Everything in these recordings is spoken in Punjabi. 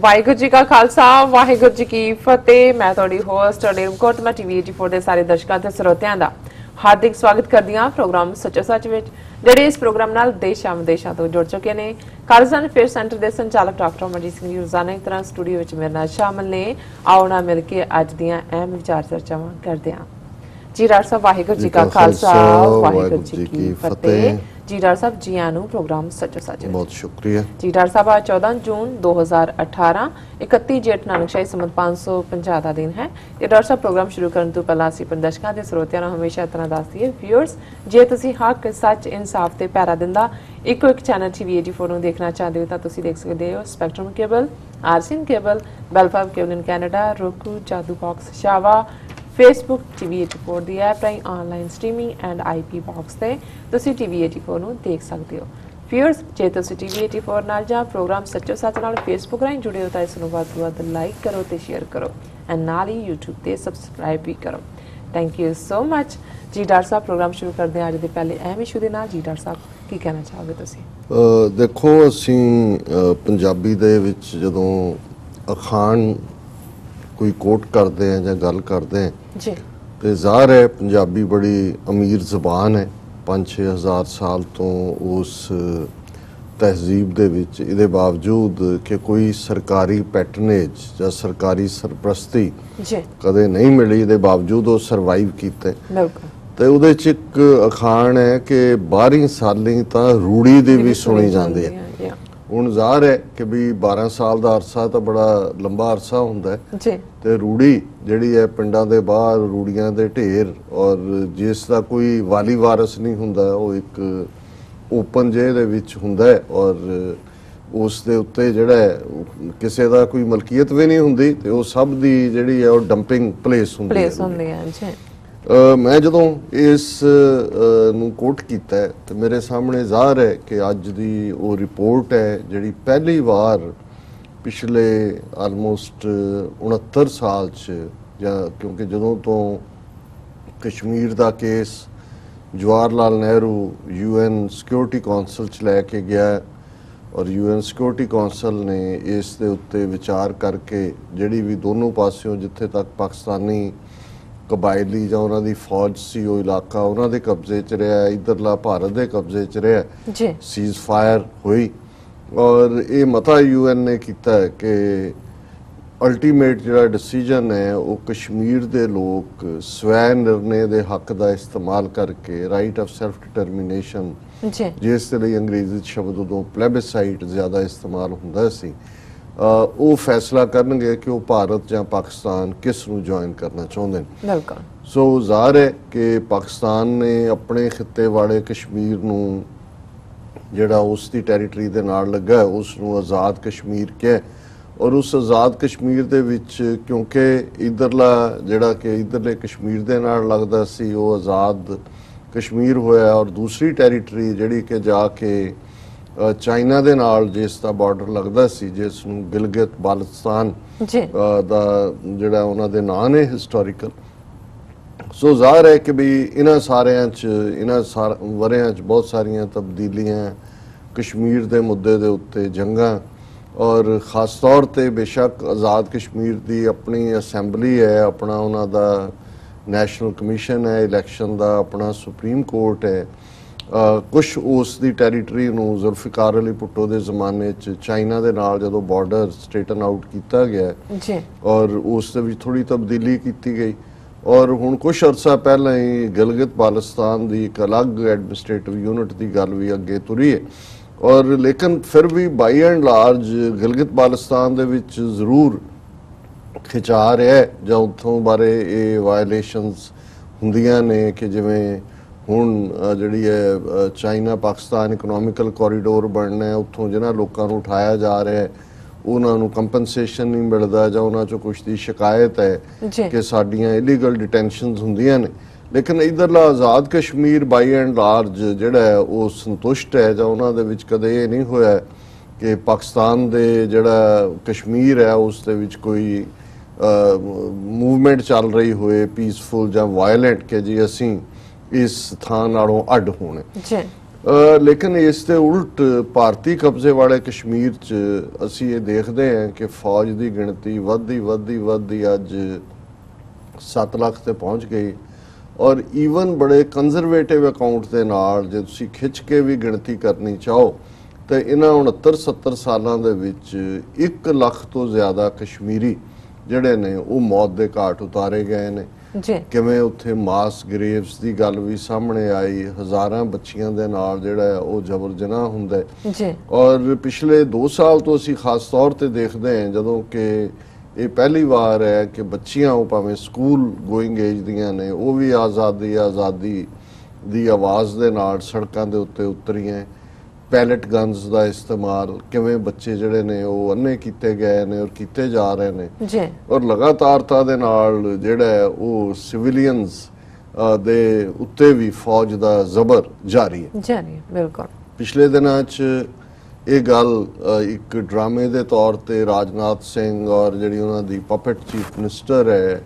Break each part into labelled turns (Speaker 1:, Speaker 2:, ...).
Speaker 1: ਵਾਹਿਗੁਰੂ ਜੀ ਕਾ ਖਾਲਸਾ ਵਾਹਿਗੁਰੂ ਜੀ ਕੀ ਫਤਿਹ। ਮੈਂ ਤੁਹਾਡੀ ਹੋਸਟ ਨੀਲਮ ਕੌਰ ਤੇ ਮੈਂ ਟੀਵੀ 84 ਦੇ ਸਾਰੇ ਦਰਸ਼ਕਾਂ ਤੇ ਸਰੋਤਿਆਂ ਦਾ ਹਾਰਦਿਕ ਸਵਾਗਤ ਕਰਦੀ ਹਾਂ ਪ੍ਰੋਗਰਾਮ ਸੱਚੋ ਸੱਚ ਵਿੱਚ, ਜਿਹੜੇ ਇਸ ਪ੍ਰੋਗਰਾਮ ਨਾਲ ਦੇਸ਼ਾਂ ਵਿਦੇਸ਼ਾਂ ਤੋਂ ਜੁੜ ਚੁੱਕੇ ਨੇ। ਖਾਲਸਾ ਫੇਅਰ ਸੈਂਟਰ ਦੇ ਸੰਚਾਲਕ ਡਾਕਟਰ ਅਮਰਜੀਤ ਸਿੰਘ ਜੀ ਰੋਜ਼ਾਨਾ ਇਸ ਤਰ੍ਹਾਂ ਸਟੂਡੀਓ ਵਿੱਚ ਮੇਰੇ ਨਾਲ ਸ਼ਾਮਲ ਨੇ। ਆਓ ਨਾ ਮਿਲ ਕੇ ਅੱਜ ਦੀਆਂ ਅਹਿਮ ਵਿਚਾਰ ਚਰਚਾਵਾਂ ਕਰਦੇ ਹਾਂ। ਜੀ ਡਾਕਟਰ ਸਾਹਿਬ ਵਾਹਿਗੁਰੂ ਜੀ ਕਾ ਖਾਲਸਾ ਵਾਹਿਗੁਰੂ ਜੀ ਕੀ ਫਤਿਹ। जी डॉक्टर साहब जी आनू प्रोग्राम सचो सच
Speaker 2: बहुत शुक्रिया
Speaker 1: जी डॉक्टर साहब। आज 14 जून 2018 31 जेठ नानकशाही संमत 550 का दिन है। ਤੇ ਡਾਕਟਰ ਸਾਹਿਬ ਪ੍ਰੋਗਰਾਮ ਸ਼ੁਰੂ ਕਰਨ ਤੋਂ ਪਹਿਲਾਂ ਅਸੀਂ ਦਰਸ਼ਕਾਂ ਤੇ ਸਰੋਤਿਆਂ ਨੂੰ ਹਮੇਸ਼ਾ ਤਰ੍ਹਾਂ ਦੱਸਦੀ ਹੈ ਵਿਊਅਰਸ, ਜੇ ਤੁਸੀਂ ਹੱਕ ਸੱਚ ਇਨਸਾਫ ਤੇ ਪੈਰਾ ਦਿੰਦਾ ਇੱਕੋ ਇੱਕ ਚੈਨਲ ਟੀਵੀ 84 ਨੂੰ ਦੇਖਣਾ ਚਾਹਦੇ ਹੋ ਤਾਂ ਤੁਸੀਂ ਦੇਖ ਸਕਦੇ ਹੋ ਸਪੈਕਟਰਮ ਕੇਬਲ, ਆਰਸੀਐਨ ਕੇਬਲ, ਬੈਲਫਾਮ cable in Canada, roku, Jadoo box, ਸ਼ਾਵਾ, फेसबुक TV 84 ਦੀ ਐਪ ਰਾਹੀਂ online streaming and IP box ਤੇ ਤੁਸੀਂ TV 84 ਨੂੰ ਦੇਖ ਸਕਦੇ ਹੋ। ਵਿਊਅਰਸ, ਜੇ ਤੁਸੀਂ TV 84 ਨਾਲ ਜਾਂ ਪ੍ਰੋਗਰਾਮ ਸੱਚੋ ਸੱਚ ਨਾਲ ਫੇਸਬੁੱਕ ਰਾਹੀਂ ਜੁੜੇ ਹੋ ਤਾਂ ਇਸ ਨੂੰ ਵੱਧ ਤੋਂ ਵੱਧ ਲਾਈਕ ਕਰੋ ਤੇ ਸ਼ੇਅਰ ਕਰੋ ਐਂਡ ਨਾਲ ਹੀ YouTube ਤੇ ਸਬਸਕ੍ਰਾਈਬ ਵੀ ਕਰੋ। ਥੈਂਕ ਯੂ ਸੋ ਮਚ ਜੀ ਡਾਕਟਰ ਸਾਹਿਬ। ਪ੍ਰੋਗਰਾਮ ਸ਼ੁਰੂ ਕਰਦੇ ਹਾਂ ਅੱਜ ਦੇ ਪਹਿਲੇ ਅਹਿਮ ਇਸ਼ੂ ਦੇ ਨਾਲ। ਜੀ ਡਾਕਟਰ ਸਾਹਿਬ ਕੀ ਕਹਿਣਾ ਚਾਹੋਗੇ ਤੁਸੀਂ?
Speaker 2: ਦੇਖੋ, ਅਸੀਂ ਪੰਜਾਬੀ ਦੇ ਵਿੱਚ ਜਦੋਂ ਅਖਾਣ ਕੋਈ ਕੋਟ ਕਰਦੇ हैं ਜਾਂ ਗੱਲ ਕਰਦੇ हैं
Speaker 1: जी
Speaker 2: ਤੇ ਜ਼ਾਹਰ ਹੈ ਪੰਜਾਬੀ ਬੜੀ ਅਮੀਰ ਜ਼ਬਾਨ ਹੈ। 5-6 ਹਜ਼ਾਰ ਸਾਲ ਤੋਂ ਉਸ ਤਹਿਜ਼ੀਬ ਦੇ ਵਿੱਚ, ਇਹਦੇ ਬਾਵਜੂਦ ਕਿ ਕੋਈ ਸਰਕਾਰੀ ਪੈਟਰਨੇਜ ਜਾਂ ਸਰਕਾਰੀ ਸਰਪ੍ਰਸਤੀ
Speaker 1: ਜੀ
Speaker 2: ਕਦੇ ਨਹੀਂ ਮਿਲੀ, ਇਹਦੇ ਬਾਵਜੂਦ ਉਹ ਸਰਵਾਈਵ ਕੀਤੇ।
Speaker 1: ਬਿਲਕੁਲ।
Speaker 2: ਤੇ ਉਹਦੇ 'ਚ ਇੱਕ ਅਖਾਣ ਹੈ ਕਿ 12 ਸਾਲੀ ਤਾਂ ਰੂੜੀ ਦੀ ਵੀ ਸੁਣੀ ਜਾਂਦੀ ਹੈ। ਹੁਣ ਜ਼ਾਹਰ ਹੈ ਕਿ ਵੀ 12 ਸਾਲ ਦਾ ਅਰਸਾ ਤਾਂ ਬੜਾ ਲੰਬਾ ਅਰਸਾ ਹੁੰਦਾ ਹੈ
Speaker 1: ਜੀ।
Speaker 2: ਤੇ ਰੂੜੀ ਜਿਹੜੀ ਹੈ ਪਿੰਡਾਂ ਦੇ ਬਾਹਰ ਰੂੜੀਆਂ ਦੇ ਢੇਰ, ਔਰ ਜਿਸ ਦਾ ਕੋਈ ਵਾਲੀ ਵਾਰਸ ਨਹੀਂ ਹੁੰਦਾ, ਉਹ ਇੱਕ ਓਪਨ ਜੇ ਦੇ ਵਿੱਚ ਹੁੰਦਾ ਹੈ ਔਰ ਉਸ ਦੇ ਉੱਤੇ ਜਿਹੜਾ ਕਿਸੇ ਦਾ ਕੋਈ ਮਲਕੀਅਤ ਵੀ ਨਹੀਂ ਹੁੰਦੀ ਤੇ ਉਹ ਸਭ ਦੀ ਜਿਹੜੀ ਹੈ ਉਹ ਡੰਪਿੰਗ ਪਲੇਸ ਹੁੰਦੀ ਹੈ ਜੀ। ਮੈਂ ਜਦੋਂ ਇਸ ਨੂੰ ਕੋਟ ਕੀਤਾ ਤੇ ਮੇਰੇ ਸਾਹਮਣੇ ਜ਼ਾਹਰ ਹੈ ਕਿ ਅੱਜ ਦੀ ਉਹ ਰਿਪੋਰਟ ਹੈ ਜਿਹੜੀ ਪਹਿਲੀ ਵਾਰ ਪਿਛਲੇ ਆਲਮੋਸਟ 69 ਸਾਲ 'ਚ, ਜਾਂ ਕਿਉਂਕਿ ਜਦੋਂ ਤੋਂ ਕਸ਼ਮੀਰ ਦਾ case Jawahar Lal Nehru UN security council 'ਚ ਲੈ ਕੇ ਗਿਆ ਔਰ UN ਸਿਕਿਉਰਿਟੀ ਕੌਂਸਲ ਨੇ ਇਸ ਦੇ ਉੱਤੇ ਵਿਚਾਰ ਕਰਕੇ ਜਿਹੜੀ ਵੀ ਦੋਨੋਂ ਪਾਸਿਓਂ ਜਿੱਥੇ ਤੱਕ ਪਾਕਿਸਤਾਨੀ ਕਬਾਇਲੀ ਜਾਂ ਉਹਨਾਂ ਦੀ ਫੌਜ ਸੀ ਉਹ ਇਲਾਕਾ ਉਹਨਾਂ ਦੇ ਕਬਜ਼ੇ 'ਚ ਰਿਹਾ, ਇੱਧਰਲਾ ਭਾਰਤ ਦੇ ਕਬਜ਼ੇ 'ਚ ਰਿਹਾ ਜੀ, ਸੀਜ਼ ਫਾਇਰ ਹੋਈ ਔਰ ਇਹ ਮਤਾ UN ਨੇ ਕੀਤਾ ਹੈ ਕਿ ਅਲਟੀਮੇਟ ਜਿਹੜਾ ਡਿਸੀਜਨ ਹੈ ਉਹ ਕਸ਼ਮੀਰ ਦੇ ਲੋਕ ਸਵੈ ਨਿਰਣੇ ਦੇ ਹੱਕ ਦਾ ਇਸਤੇਮਾਲ ਕਰਕੇ ਰਾਈਟ ਆਫ ਸੈਲਫ ਡਿਟਰਮੀਨੇਸ਼ਨ, ਜਿਸ ਦੇ ਲਈ ਅੰਗਰੇਜ਼ੀ ਸ਼ਬਦ ਉਦੋਂ ਪਲੈਬਿਸਾਈਟ ਜ਼ਿਆਦਾ ਇਸਤੇਮਾਲ ਹੁੰਦਾ ਸੀ, ਉਹ ਫੈਸਲਾ ਕਰਨਗੇ ਕਿ ਉਹ ਭਾਰਤ ਜਾਂ ਪਾਕਿਸਤਾਨ ਕਿਸ ਨੂੰ ਜੁਆਇਨ ਕਰਨਾ ਚਾਹੁੰਦੇ ਨੇ। ਬਿਲਕੁਲ। ਸੋ ਜ਼ਾਹਰ ਹੈ ਕਿ ਪਾਕਿਸਤਾਨ ਨੇ ਆਪਣੇ ਖਿੱਤੇ ਵਾਲੇ ਕਸ਼ਮੀਰ ਨੂੰ ਜਿਹੜਾ ਉਸ ਦੀ ਟੈਰੀਟਰੀ ਦੇ ਨਾਲ ਲੱਗਾ ਉਸ ਨੂੰ ਆਜ਼ਾਦ ਕਸ਼ਮੀਰ ਕਿਹਾ ਔਰ ਉਸ ਆਜ਼ਾਦ ਕਸ਼ਮੀਰ ਦੇ ਵਿੱਚ ਕਿਉਂਕਿ ਇੱਧਰਲਾ ਜਿਹੜਾ ਕਿ ਇੱਧਰਲੇ ਕਸ਼ਮੀਰ ਦੇ ਨਾਲ ਲੱਗਦਾ ਸੀ ਉਹ ਆਜ਼ਾਦ ਕਸ਼ਮੀਰ ਹੋਇਆ ਔਰ ਦੂਸਰੀ ਟੈਰੀਟਰੀ ਜਿਹੜੀ ਕਿ ਜਾ ਕੇ ਚਾਈਨਾ ਦੇ ਨਾਲ ਜਿਸ ਦਾ ਬਾਰਡਰ ਲੱਗਦਾ ਸੀ, ਜਿਸ ਨੂੰ ਗਿਲਗਿਤ ਬਾਲਟਿਸਤਾਨ ਦਾ ਜਿਹੜਾ ਉਹਨਾਂ ਦੇ ਨਾਂ ਨੇ ਹਿਸਟੋਰੀਕਲ। ਸੋ ਜ਼ਾਹਰ ਹੈ ਕਿ ਵੀ ਇਹਨਾਂ ਸਾਰਿਆਂ 'ਚ ਇਹਨਾਂ ਵਰਿਆਂ 'ਚ ਬਹੁਤ ਸਾਰੀਆਂ ਤਬਦੀਲੀਆਂ ਕਸ਼ਮੀਰ ਦੇ ਮੁੱਦੇ ਦੇ ਉੱਤੇ, ਜੰਗਾਂ ਔਰ ਖ਼ਾਸ ਤੌਰ 'ਤੇ ਬੇਸ਼ੱਕ ਆਜ਼ਾਦ ਕਸ਼ਮੀਰ ਦੀ ਆਪਣੀ ਅਸੈਂਬਲੀ ਹੈ, ਆਪਣਾ ਉਹਨਾਂ ਦਾ ਨੈਸ਼ਨਲ ਕਮਿਸ਼ਨ ਹੈ ਇਲੈਕਸ਼ਨ ਦਾ, ਆਪਣਾ ਸੁਪਰੀਮ ਕੋਰਟ ਹੈ, ਕੁਛ ਉਸ ਦੀ ਟੈਰੀਟਰੀ ਨੂੰ ਜ਼ੁਲਫਿਕਾਰ ਅਲੀ ਭੁੱਟੋ ਦੇ ਜ਼ਮਾਨੇ 'ਚ ਚਾਈਨਾ ਦੇ ਨਾਲ ਜਦੋਂ ਬਾਰਡਰ ਸਟੇਟਨ ਆਊਟ ਕੀਤਾ ਗਿਆ ਔਰ ਉਸ ਦੇ ਵਿੱਚ ਥੋੜ੍ਹੀ ਤਬਦੀਲੀ ਕੀਤੀ ਗਈ ਔਰ ਹੁਣ ਕੁਛ ਅਰਸਾ ਪਹਿਲਾਂ ਹੀ ਗਿਲਗਿਤ ਬਾਲਟਿਸਤਾਨ ਦੀ ਇੱਕ ਅਲੱਗ ਐਡਮਿਨਿਸਟ੍ਰੇਟਿਵ ਯੂਨਿਟ ਦੀ ਗੱਲ ਵੀ ਅੱਗੇ ਤੁਰੀ ਹੈ ਔਰ ਲੇਕਿਨ ਫਿਰ ਵੀ ਬਾਈ ਐਂਡ ਲਾਰਜ ਗਿਲਗਿਤ ਬਾਲਟਿਸਤਾਨ ਦੇ ਵਿੱਚ ਜ਼ਰੂਰ ਖਿਚਾ ਰਿਹਾ ਜਾਂ ਉੱਥੋਂ ਬਾਰੇ ਇਹ ਵਾਇਲੇਸ਼ਨਸ ਹੁੰਦੀਆਂ ਨੇ ਕਿ ਜਿਵੇਂ ਹੁਣ ਜਿਹੜੀ ਹੈ ਚਾਈਨਾ ਪਾਕਿਸਤਾਨ ਇਕਨੋਮਿਕਲ ਕੋਰੀਡੋਰ ਬਣਨਾ ਹੈ, ਉੱਥੋਂ ਜਿਹਨਾਂ ਲੋਕਾਂ ਨੂੰ ਉਠਾਇਆ ਜਾ ਰਿਹਾ ਉਹਨਾਂ ਨੂੰ ਕੰਪਨਸੇਸ਼ਨ ਨਹੀਂ ਮਿਲਦਾ ਜਾਂ ਉਹਨਾਂ 'ਚੋਂ ਕੁਛ ਦੀ ਸ਼ਿਕਾਇਤ ਹੈ ਕਿ ਸਾਡੀਆਂ ਇਲੀਗਲ ਡਿਟੈਂਸ਼ਨਸ ਹੁੰਦੀਆਂ ਨੇ। ਲੇਕਿਨ ਇੱਧਰਲਾ ਆਜ਼ਾਦ ਕਸ਼ਮੀਰ ਬਾਈ ਐਂਡ ਲਾਰਜ ਜਿਹੜਾ ਹੈ ਉਹ ਸੰਤੁਸ਼ਟ ਹੈ ਜਾਂ ਉਹਨਾਂ ਦੇ ਵਿੱਚ ਕਦੇ ਇਹ ਨਹੀਂ ਹੋਇਆ ਕਿ ਪਾਕਿਸਤਾਨ ਦੇ ਜਿਹੜਾ ਕਸ਼ਮੀਰ ਹੈ ਉਸ ਦੇ ਵਿੱਚ ਕੋਈ ਮੂਵਮੈਂਟ ਚੱਲ ਰਹੀ ਹੋਏ ਪੀਸਫੁਲ ਜਾਂ ਵਾਇਲੈਂਟ ਕਿ ਜੀ ਅਸੀਂ ਇਸ ਥਾਂ ਨਾਲੋਂ ਅੱਡ ਹੋਣੇ। ਲੇਕਿਨ ਇਸ ਦੇ ਉਲਟ ਭਾਰਤੀ ਕਬਜ਼ੇ ਵਾਲੇ ਕਸ਼ਮੀਰ 'ਚ ਅਸੀਂ ਇਹ ਦੇਖਦੇ ਹਾਂ ਕਿ ਫੌਜ ਦੀ ਗਿਣਤੀ ਵੱਧਦੀ ਅੱਜ 7 ਲੱਖ ਤੇ ਪਹੁੰਚ ਗਈ। ਔਰ ਈਵਨ ਬੜੇ ਕੰਜ਼ਰਵੇਟਿਵ ਅਕਾਊਂਟ ਦੇ ਨਾਲ ਜੇ ਤੁਸੀਂ ਖਿੱਚ ਕੇ ਵੀ ਗਿਣਤੀ ਕਰਨੀ ਚਾਹੋ ਤੇ ਇਹਨਾਂ 69-70 ਸਾਲਾਂ ਦੇ ਵਿੱਚ 1 ਲੱਖ ਤੋਂ ਜ਼ਿਆਦਾ ਕਸ਼ਮੀਰੀ ਜਿਹੜੇ ਨੇ ਉਹ ਮੌਤ ਦੇ ਘਾਟ ਉਤਾਰੇ ਗਏ ਨੇ
Speaker 1: ਜੀ।
Speaker 2: ਕਿਵੇਂ ਉੱਥੇ ਮਾਸ ਗ੍ਰੇਵਸ ਦੀ ਗੱਲ ਵੀ ਸਾਹਮਣੇ ਆਈ, ਹਜ਼ਾਰਾਂ ਬੱਚੀਆਂ ਦੇ ਨਾਲ ਜਿਹੜਾ ਉਹ ਜਬਰ ਜਨਾਹ ਹੁੰਦਾ
Speaker 1: ਜੀ।
Speaker 2: ਔਰ ਪਿਛਲੇ 2 ਸਾਲ ਤੋਂ ਅਸੀਂ ਖਾਸ ਤੌਰ ਤੇ ਦੇਖਦੇ ਹਾਂ ਜਦੋਂ ਕਿ ਇਹ ਪਹਿਲੀ ਵਾਰ ਹੈ ਕਿ ਬੱਚੀਆਂ ਉਹ ਭਾਵੇਂ ਸਕੂਲ ਗੋਇੰਗ ਏਜ ਦੀਆਂ ਨੇ ਉਹ ਵੀ ਆਜ਼ਾਦੀ ਦੀ ਆਵਾਜ਼ ਦੇ ਨਾਲ ਸੜਕਾਂ ਦੇ ਉੱਤੇ ਉਤਰੀਆਂ। ਪੈਲਟ ਗਨਸ ਦਾ ਇਸਤੇਮਾਲ ਕਿਵੇਂ ਬੱਚੇ ਜਿਹੜੇ ਨੇ ਉਹ ਅੰਨੇ ਕੀਤੇ ਗਏ ਨੇ ਔਰ ਕੀਤੇ ਜਾ ਰਹੇ ਨੇ
Speaker 1: ਜੀ।
Speaker 2: ਔਰ ਲਗਾਤਾਰਤਾ ਦੇ ਨਾਲ ਜਿਹੜਾ ਉਹ ਸਿਵਿਲੀਅਨਸ ਦੇ ਉੱਤੇ ਵੀ ਫੌਜ ਦਾ ਜ਼ਬਰ ਜਾਰੀ ਹੈ।
Speaker 1: ਬਿਲਕੁਲ।
Speaker 2: ਪਿਛਲੇ ਦਿਨਾਂ 'ਚ ਇਹ ਗੱਲ ਇੱਕ ਡਰਾਮੇ ਦੇ ਤੌਰ ਤੇ ਰਾਜਨਾਥ ਸਿੰਘ ਔਰ ਜਿਹੜੀ ਉਹਨਾਂ ਦੀ ਪਪਟ ਚੀਫ ਮਿਨਿਸਟਰ ਹੈ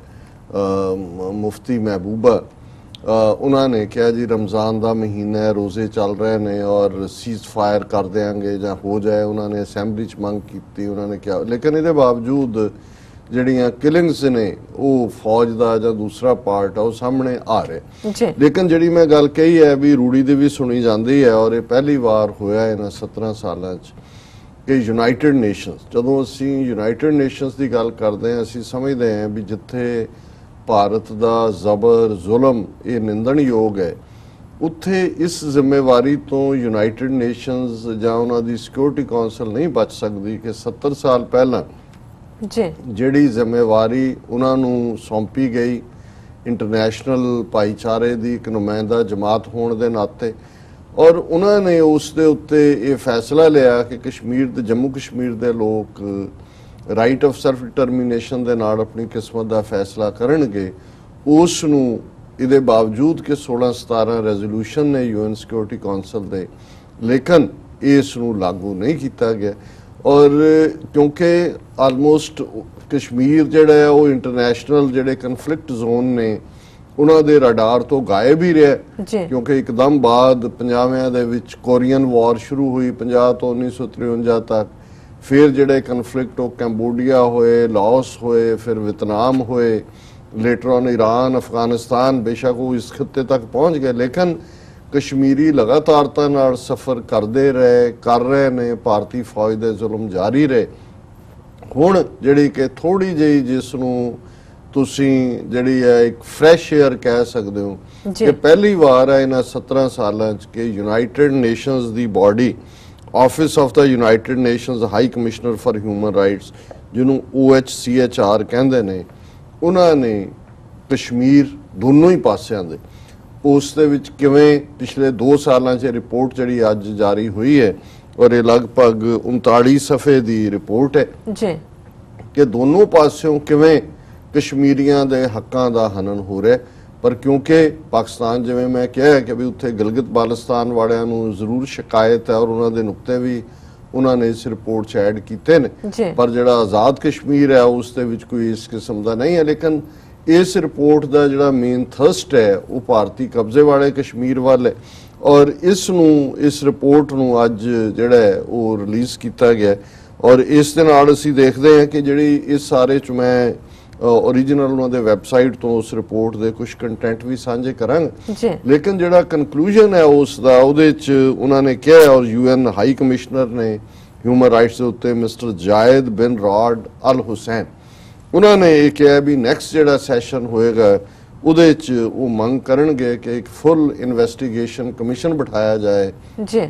Speaker 2: ਮੁਫਤੀ ਮਹਿਬੂਬਾ ਉਹਨਾਂ ਨੇ ਕਿਹਾ ਜੀ ਰਮਜ਼ਾਨ ਦਾ ਮਹੀਨਾ ਹੈ, ਰੋਜ਼ੇ ਚੱਲ ਰਹੇ ਨੇ ਔਰ ਸੀਜ਼ ਫਾਇਰ ਕਰ ਦੇਾਂਗੇ ਜਾਂ ਹੋ ਜਾਏ। ਉਹਨਾਂ ਨੇ ਅਸੈਂਬਲੀ 'ਚ ਮੰਗ ਕੀਤੀ, ਉਹਨਾਂ ਨੇ ਕਿਹਾ। ਲੇਕਿਨ ਇਹਦੇ ਬਾਵਜੂਦ ਜਿਹੜੀਆਂ ਕਿਲਿੰਗਸ ਨੇ ਉਹ ਫੌਜ ਦਾ ਜਾਂ ਦੂਸਰਾ ਪਾਰਟ ਆ ਉਹ ਸਾਹਮਣੇ ਆ ਰਿਹਾ। ਲੇਕਿਨ ਜਿਹੜੀ ਮੈਂ ਗੱਲ ਕਹੀ ਹੈ ਵੀ ਰੂੜੀ ਦੀ ਵੀ ਸੁਣੀ ਜਾਂਦੀ ਹੈ ਔਰ ਇਹ ਪਹਿਲੀ ਵਾਰ ਹੋਇਆ ਇਹਨਾਂ 17 ਸਾਲਾਂ 'ਚ ਕਿ ਯੂਨਾਈਟਿਡ ਨੇਸ਼ਨਸ, ਜਦੋਂ ਅਸੀਂ ਯੂਨਾਈਟਿਡ ਨੇਸ਼ਨਸ ਦੀ ਗੱਲ ਕਰਦੇ ਹਾਂ ਅਸੀਂ ਸਮਝਦੇ ਹਾਂ ਵੀ ਜਿੱਥੇ ਭਾਰਤ ਦਾ ਜ਼ਬਰ ਜ਼ੁਲਮ ਇਹ ਨਿੰਦਣਯੋਗ ਹੈ, ਉੱਥੇ ਇਸ ਜ਼ਿੰਮੇਵਾਰੀ ਤੋਂ ਯੂਨਾਈਟਿਡ ਨੇਸ਼ਨਸ ਜਾਂ ਉਹਨਾਂ ਦੀ ਸਿਕਿਉਰਿਟੀ ਕੌਂਸਲ ਨਹੀਂ ਬਚ ਸਕਦੀ ਕਿ 70 ਸਾਲ ਪਹਿਲਾਂ ਜਿਹੜੀ ਜ਼ਿੰਮੇਵਾਰੀ ਉਹਨਾਂ ਨੂੰ ਸੌਂਪੀ ਗਈ ਇੰਟਰਨੈਸ਼ਨਲ ਭਾਈਚਾਰੇ ਦੀ ਇੱਕ ਨੁਮਾਇੰਦਾ ਜਮਾਤ ਹੋਣ ਦੇ ਨਾਤੇ, ਔਰ ਉਹਨਾਂ ਨੇ ਉਸ ਦੇ ਉੱਤੇ ਇਹ ਫੈਸਲਾ ਲਿਆ ਕਿ ਕਸ਼ਮੀਰ ਤੇ ਜੰਮੂ ਕਸ਼ਮੀਰ ਦੇ ਲੋਕ ਰਾਈਟ ਆਫ ਸੈਲਫ ਡਿਟਰਮੀਨੇਸ਼ਨ ਦੇ ਨਾਲ ਆਪਣੀ ਕਿਸਮਤ ਦਾ ਫੈਸਲਾ ਕਰਨਗੇ। ਉਸ ਨੂੰ ਇਹਦੇ ਬਾਵਜੂਦ ਕਿ 16-17 ਰੈਜ਼ੋਲੂਸ਼ਨ ਨੇ ਯੂਐਨ ਸਿਕਿਉਰਿਟੀ ਕੌਂਸਲ ਦੇ, ਲੇਕਿਨ ਇਸ ਨੂੰ ਲਾਗੂ ਨਹੀਂ ਕੀਤਾ ਗਿਆ। ਔਰ ਕਿਉਂਕਿ ਆਲਮੋਸਟ ਕਸ਼ਮੀਰ ਜਿਹੜਾ ਹੈ ਉਹ ਇੰਟਰਨੈਸ਼ਨਲ ਜਿਹੜੇ ਕਨਫਲਿਕਟ ਜ਼ੋਨ ਨੇ ਉਹਨਾਂ ਦੇ ਰਡਾਰ ਤੋਂ ਗਾਇਬ ਹੀ ਰਿਹਾ, ਕਿਉਂਕਿ ਇੱਕਦਮ ਬਾਅਦ 50ਵਿਆਂ ਦੇ ਵਿੱਚ ਕੋਰੀਅਨ ਵਾਰ ਸ਼ੁਰੂ ਹੋਈ 50 ਤੋਂ 1953 ਤੱਕ। ਫਿਰ ਜਿਹੜੇ ਕਨਫਲਿਕਟ ਉਹ ਕੰਬੋਡੀਆ ਹੋਏ, ਲਾਓਸ ਹੋਏ, ਫਿਰ ਵਿਤਨਾਮ ਹੋਏ, ਲੇਟਰ ਔਨ ਈਰਾਨ, ਅਫਗਾਨਿਸਤਾਨ, ਬੇਸ਼ੱਕ ਉਹ ਇਸ ਖਿੱਤੇ ਤੱਕ ਪਹੁੰਚ ਗਏ ਲੇਕਿਨ ਕਸ਼ਮੀਰੀ ਲਗਾਤਾਰਤਾ ਨਾਲ ਸਫ਼ਰ ਕਰ ਰਹੇ ਨੇ। ਭਾਰਤੀ ਫੌਜ ਦੇ ਜ਼ੁਲਮ ਜਾਰੀ ਰਹੇ। ਹੁਣ ਜਿਹੜੀ ਕਿ ਥੋੜੀ ਜਿਹੀ ਜਿਸ ਨੂੰ ਤੁਸੀਂ ਜਿਹੜੀ ਹੈ ਇੱਕ ਫਰੈਸ਼ ਏਅਰ ਕਹਿ ਸਕਦੇ ਹੋ ਕਿ ਪਹਿਲੀ ਵਾਰ ਹੈ ਇਹਨਾਂ 17 ਸਾਲਾਂ 'ਚ ਕਿ United nations the body office of the United nations high commissioner for human rights ਜਿਹਨੂੰ OHCHR ਕਹਿੰਦੇ ਨੇ, ਉਹਨਾਂ ਨੇ ਕਸ਼ਮੀਰ ਦੋਨੋਂ ਹੀ ਪਾਸਿਆਂ ਦੇ ਉਸ ਦੇ ਵਿੱਚ ਕਿਵੇਂ ਪਿਛਲੇ 2 ਸਾਲਾਂ 'ਚ ਰਿਪੋਰਟ ਜਿਹੜੀ ਅੱਜ ਜਾਰੀ ਹੋਈ ਹੈ ਔਰ ਇਹ ਲਗਭਗ 39 ਸਫ਼ੇ ਦੀ ਰਿਪੋਰਟ ਹੈ ਜੀ ਕਿ ਦੋਨੋਂ ਪਾਸਿਓਂ ਕਿਵੇਂ ਕਸ਼ਮੀਰੀਆਂ ਦੇ ਹੱਕਾਂ ਦਾ ਹਨਨ ਹੋ ਰਿਹਾ। ਪਰ ਕਿਉਂਕਿ ਪਾਕਿਸਤਾਨ ਜਿਵੇਂ ਮੈਂ ਕਿਹਾ ਕਿ ਵੀ ਉੱਥੇ ਗਿਲਗਿਤ ਬਾਲਸਤਾਨ ਵਾਲਿਆਂ ਨੂੰ ਜ਼ਰੂਰ ਸ਼ਿਕਾਇਤ ਹੈ ਔਰ ਉਹਨਾਂ ਦੇ ਨੁਕਤੇ ਵੀ ਉਹਨਾਂ ਨੇ ਇਸ ਰਿਪੋਰਟ 'ਚ ਐਡ ਕੀਤੇ ਨੇ, ਪਰ ਜਿਹੜਾ ਆਜ਼ਾਦ ਕਸ਼ਮੀਰ ਹੈ ਉਸ ਦੇ ਵਿੱਚ ਕੋਈ ਇਸ ਕਿਸਮ ਦਾ ਨਹੀਂ ਹੈ। ਲੇਕਿਨ ਇਸ ਰਿਪੋਰਟ ਦਾ ਜਿਹੜਾ ਮੇਨ ਥਰਸਟ ਹੈ ਉਹ ਭਾਰਤੀ ਕਬਜ਼ੇ ਵਾਲੇ ਕਸ਼ਮੀਰ ਵੱਲ ਹੈ ਔਰ ਇਸ ਰਿਪੋਰਟ ਨੂੰ ਅੱਜ ਜਿਹੜਾ ਹੈ ਉਹ ਰਿਲੀਜ਼ ਕੀਤਾ ਗਿਆ ਔਰ ਇਸ ਦੇ ਨਾਲ ਅਸੀਂ ਦੇਖਦੇ ਹਾਂ ਕਿ ਜਿਹੜੀ ਇਸ ਸਾਰੇ 'ਚ ਮੈਂ ओरिजिनल उन्होंने वैबसाइट तो उस रिपोर्ट के कुछ कंटेंट भी साझे करांगे लेकिन ਜਿਹੜਾ ਕਨਕਲੂਜਨ ਹੈ ਉਸ ਦਾ ਉਹਦੇ ਚ ਉਹਨਾਂ ਨੇ ਕਿਹਾ ਔਰ UN ਹਾਈ ਕਮਿਸ਼ਨਰ ਨੇ ਹਿਊਮਨ ਰਾਈਟਸ ਦੇ ਉੱਤੇ ਮਿਸਟਰ ਜਾਇਦ ਬਿਨ ਰਾਡ ਅਲ ਹੁਸੈਨ ਉਹਨਾਂ ਨੇ ਇਹ ਕਿਹਾ ਵੀ ਨੈਕਸਟ ਜਿਹੜਾ ਸੈਸ਼ਨ ਹੋਏਗਾ ਉਹਦੇ ਚ ਉਹ ਮੰਗ ਕਰਨਗੇ ਕਿ ਇੱਕ ਫੁੱਲ ਇਨਵੈਸਟੀਗੇਸ਼ਨ ਕਮਿਸ਼ਨ ਬਿਠਾਇਆ ਜਾਏ ਜੀ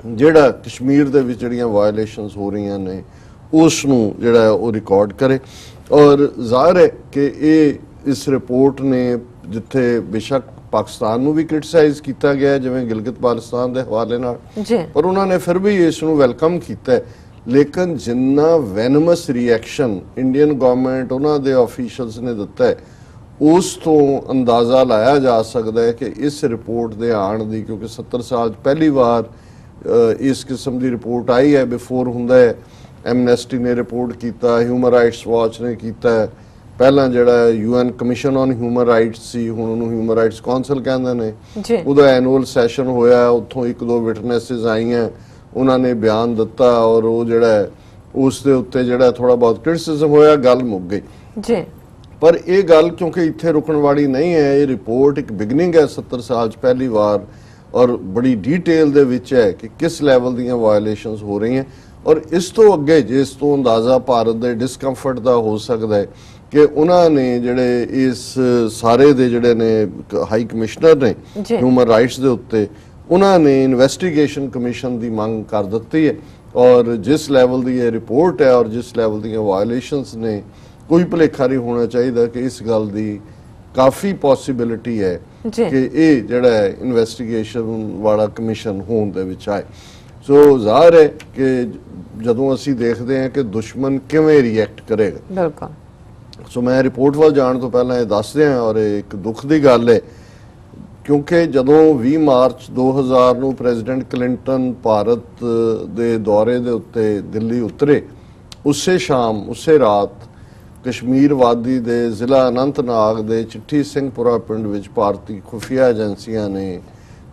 Speaker 2: ਜਿਹੜਾ ਕਸ਼ਮੀਰ ਦੇ ਵਿੱਚ ਜਿਹੜੀਆਂ ਵਾਇਓਲੇਸ਼ਨਸ ਹੋ ਰਹੀਆਂ ਨੇ ਉਸ ਨੂੰ ਜਿਹੜਾ ਉਹ ਰਿਕਾਰਡ ਕਰੇ और जाहिर है कि इस रिपोर्ट ने जिथे बेशक पाकिस्तान भी क्रिटिसाइज किया गया जिवें गिलगित बाल्टिस्तान के हवाले नाल पर उन्होंने फिर भी इसनूं वेलकम किया लेकिन जिन्ना वैनमस रिएक्शन इंडियन गवर्नमेंट उन्होंने ऑफिशियल्स ने दिता है उस तो अंदाज़ा लाया जा सकता है कि इस रिपोर्ट के आने की क्योंकि 70 साल पहली बार इस किस्म की रिपोर्ट आई है बिफोर हुंदा है एमनेस्टी ने रिपोर्ट किया ह्यूमन राइट्स वॉच ने किया ਪਹਿਲਾਂ ਜਿਹੜਾ UN commission on human rights ਸੀ, ਹੁਣ ਉਹਨੂੰ ਹਿਊਮਨ ਰਾਈਟਸ ਕਾਉਂਸਲ ਕਹਿੰਦੇ ਨੇ
Speaker 1: ਜੀ।
Speaker 2: ਉਹਦਾ ਐਨੂਅਲ ਸੈਸ਼ਨ ਹੋਇਆ, ਉੱਥੋਂ 1-2 ਵਿਟਨੈਸਿਸ ਆਈਆਂ, ਉਹਨਾਂ ਨੇ ਬਿਆਨ ਦਿੱਤਾ ਔਰ ਉਹ ਜਿਹੜਾ ਉਸ ਦੇ ਉੱਤੇ ਜਿਹੜਾ ਥੋੜਾ ਬਹੁਤ ਕ੍ਰਿਟਿਸਿਜ਼ਮ ਹੋਇਆ, ਗੱਲ ਮੁੱਕ ਗਈ
Speaker 1: ਜੀ।
Speaker 2: ਪਰ ਇਹ ਗੱਲ ਕਿਉਂਕਿ ਇੱਥੇ ਰੁਕਣ ਵਾਲੀ ਨਹੀਂ ਹੈ, ਇਹ ਰਿਪੋਰਟ ਇੱਕ ਬਿਗਨਿੰਗ ਹੈ 70 ਸਾਲ 'ਚ ਪਹਿਲੀ ਵਾਰ, ਔਰ ਬੜੀ ਡੀਟੇਲ ਦੇ ਵਿੱਚ ਹੈ ਕਿ ਕਿਸ ਲੈਵਲ ਦੀਆਂ ਵਾਇਓਲੇਸ਼ਨਸ ਹੋ ਰਹੀਆਂ। ਔਰ ਇਸ ਤੋਂ ਅੱਗੇ ਜਿਸ ਤੋਂ ਅੰਦਾਜ਼ਾ ਭਾਰਤ ਦੇ ਡਿਸਕੰਫਰਟ ਦਾ ਹੋ ਸਕਦਾ ਹੈ ਕਿ ਉਹਨਾਂ ਨੇ ਜਿਹੜੇ ਇਸ ਸਾਰੇ ਦੇ ਜਿਹੜੇ ਨੇ ਹਾਈ ਕਮਿਸ਼ਨਰ ਨੇ ਹਿਊਮਨ ਰਾਈਟਸ ਦੇ ਉੱਤੇ, ਉਹਨਾਂ ਨੇ ਇਨਵੈਸਟੀਗੇਸ਼ਨ ਕਮਿਸ਼ਨ ਦੀ ਮੰਗ ਕਰ ਦਿੱਤੀ ਹੈ। ਔਰ ਜਿਸ ਲੈਵਲ ਦੀ ਇਹ ਰਿਪੋਰਟ ਹੈ ਔਰ ਜਿਸ ਲੈਵਲ ਦੀਆਂ ਵਾਇਓਲੇਸ਼ਨਸ ਨੇ, ਕੋਈ ਭੁਲੇਖਾ ਨਹੀਂ ਹੋਣਾ ਚਾਹੀਦਾ ਕਿ ਇਸ ਗੱਲ ਦੀ ਕਾਫੀ ਪੋਸੀਬਿਲਿਟੀ ਹੈ ਕਿ ਇਹ ਜਿਹੜਾ ਇਨਵੈਸਟੀਗੇਸ਼ਨ ਵਾਲਾ ਕਮਿਸ਼ਨ ਹੋਣ ਦੇ ਵਿੱਚ ਆਏ। ਸੋ ਜ਼ਾਹਰ ਹੈ ਕਿ ਜਦੋਂ ਅਸੀਂ ਦੇਖਦੇ ਹਾਂ ਕਿ ਦੁਸ਼ਮਣ ਕਿਵੇਂ ਰਿਐਕਟ ਕਰੇਗਾ,
Speaker 1: ਬਿਲਕੁਲ।
Speaker 2: ਸੋ ਮੈਂ ਰਿਪੋਰਟ ਵੱਲ ਜਾਣ ਤੋਂ ਪਹਿਲਾਂ ਇਹ ਦੱਸ ਦਿਆਂ, ਔਰ ਇਹ ਇੱਕ ਦੁੱਖ ਦੀ ਗੱਲ ਹੈ ਕਿਉਂਕਿ ਜਦੋਂ 20 ਮਾਰਚ 2000 ਨੂੰ ਪ੍ਰੈਜ਼ੀਡੈਂਟ ਕਲਿੰਟਨ ਭਾਰਤ ਦੇ ਦੌਰੇ ਦੇ ਉੱਤੇ ਦਿੱਲੀ ਉਤਰੇ, ਉਸੇ ਸ਼ਾਮ ਉਸੇ ਰਾਤ ਕਸ਼ਮੀਰ ਵਾਦੀ ਦੇ ਜ਼ਿਲ੍ਹਾ ਅਨੰਤਨਾਗ ਦੇ ਚਿੱਠੀ ਸਿੰਘਪੁਰਾ ਪਿੰਡ ਵਿੱਚ ਭਾਰਤੀ ਖੁਫੀਆ ਏਜੰਸੀਆਂ ਨੇ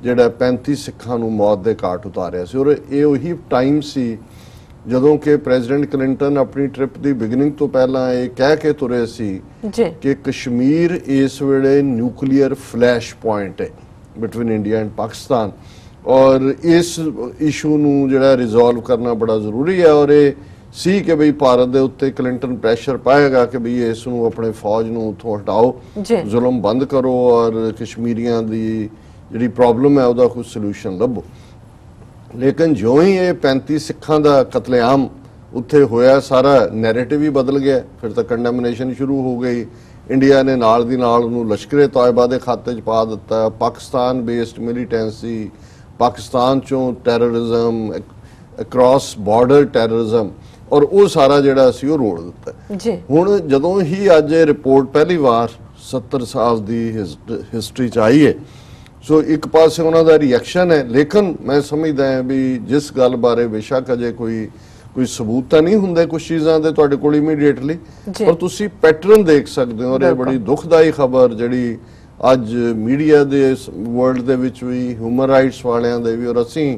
Speaker 2: ਜਿਹੜਾ 35 ਸਿੱਖਾਂ ਨੂੰ ਮੌਤ ਦੇ ਘਾਟ ਉਤਾਰਿਆ ਸੀ। ਔਰ ਇਹ ਉਹੀ ਟਾਈਮ ਸੀ ਜਦੋਂ ਕਿ ਪ੍ਰੈਜ਼ੀਡੈਂਟ ਕਲਿੰਟਨ ਆਪਣੀ ਟ੍ਰਿਪ ਦੀ ਬਿਗਨਿੰਗ ਤੋਂ ਪਹਿਲਾਂ ਇਹ ਕਹਿ ਕੇ ਤੁਰੇ ਸੀ ਕਿ ਕਸ਼ਮੀਰ ਇਸ ਵੇਲੇ ਨਿਊਕਲੀਅਰ ਫਲੈਸ਼ ਪੁਆਇੰਟ ਹੈ ਬਿਟਵੀਨ ਇੰਡੀਆ ਐਂਡ ਪਾਕਿਸਤਾਨ, ਔਰ ਇਸ ਇਸ਼ੂ ਨੂੰ ਜਿਹੜਾ ਰਿਜ਼ੋਲਵ ਕਰਨਾ ਬੜਾ ਜ਼ਰੂਰੀ ਹੈ। ਔਰ ਇਹ ਸੀ ਕਿ ਬਈ ਭਾਰਤ ਦੇ ਉੱਤੇ ਕਲਿੰਟਨ ਪ੍ਰੈਸ਼ਰ ਪਾਏਗਾ ਕਿ ਬਈ ਇਸ ਨੂੰ ਆਪਣੇ ਫੌਜ ਨੂੰ ਉੱਥੋਂ ਹਟਾਓ, ਜ਼ੁਲਮ ਬੰਦ ਕਰੋ ਔਰ ਕਸ਼ਮੀਰੀਆਂ ਦੀ ਜਿਹੜੀ ਪ੍ਰੋਬਲਮ ਹੈ ਉਹਦਾ ਕੋਈ ਸੋਲੂਸ਼ਨ ਲੱਭੋ। ਲੇਕਿਨ ਜਿਉਂ ਹੀ ਇਹ 35 ਸਿੱਖਾਂ ਦਾ ਕਤਲੇਆਮ ਉੱਥੇ ਹੋਇਆ, ਸਾਰਾ ਨੈਰੇਟਿਵ ਹੀ ਬਦਲ ਗਿਆ। ਫਿਰ ਤਾਂ ਕੰਡੈਮਨੇਸ਼ਨ ਸ਼ੁਰੂ ਹੋ ਗਈ, ਇੰਡੀਆ ਨੇ ਨਾਲ ਦੀ ਨਾਲ ਉਹਨੂੰ ਲਸ਼ਕਰੇ ਤੌਇਬਾ ਦੇ ਖਾਤੇ 'ਚ ਪਾ ਦਿੱਤਾ, ਪਾਕਿਸਤਾਨ ਬੇਸਡ ਮਿਲੀਟੈਂਸੀ, ਪਾਕਿਸਤਾਨ 'ਚੋਂ ਟੈਰਰਿਜ਼ਮ, ਅਕ੍ਰੋਸ ਬਾਰਡਰ ਟੈਰਰਿਜ਼ਮ, ਔਰ ਉਹ ਸਾਰਾ ਜਿਹੜਾ ਸੀ ਉਹ ਰੋੜ ਦਿੱਤਾ। ਹੁਣ ਜਦੋਂ ਹੀ ਅੱਜ ਇਹ ਰਿਪੋਰਟ ਪਹਿਲੀ ਵਾਰ 70 ਸਾਲ ਦੀ ਹਿਸਟਰੀ 'ਚ ਆਈ ਹੈ, ਸੋ ਇੱਕ ਪਾਸੇ ਉਹਨਾਂ ਦਾ ਰਿਐਕਸ਼ਨ ਹੈ, ਲੇਕਿਨ ਮੈਂ ਸਮਝਦਾ ਹਾਂ ਵੀ ਜਿਸ ਗੱਲ ਬਾਰੇ ਬੇਸ਼ੱਕ ਅਜੇ ਕੋਈ ਸਬੂਤ ਤਾਂ ਨਹੀਂ ਹੁੰਦੇ ਕੁਝ ਚੀਜ਼ਾਂ ਦੇ ਤੁਹਾਡੇ ਕੋਲ ਇਮੀਡੀਏਟਲੀ, ਪਰ ਤੁਸੀਂ ਪੈਟਰਨ ਦੇਖ ਸਕਦੇ ਹੋ। ਔਰ ਇਹ ਬੜੀ ਦੁਖਦਾਈ ਖਬਰ ਜਿਹੜੀ ਅੱਜ ਮੀਡੀਆ ਦੇ ਵਰਲਡ ਦੇ ਵਿੱਚ ਵੀ, ਹਿਊਮਨ ਰਾਈਟਸ ਵਾਲਿਆਂ ਦੇ ਵੀ, ਔਰ ਅਸੀਂ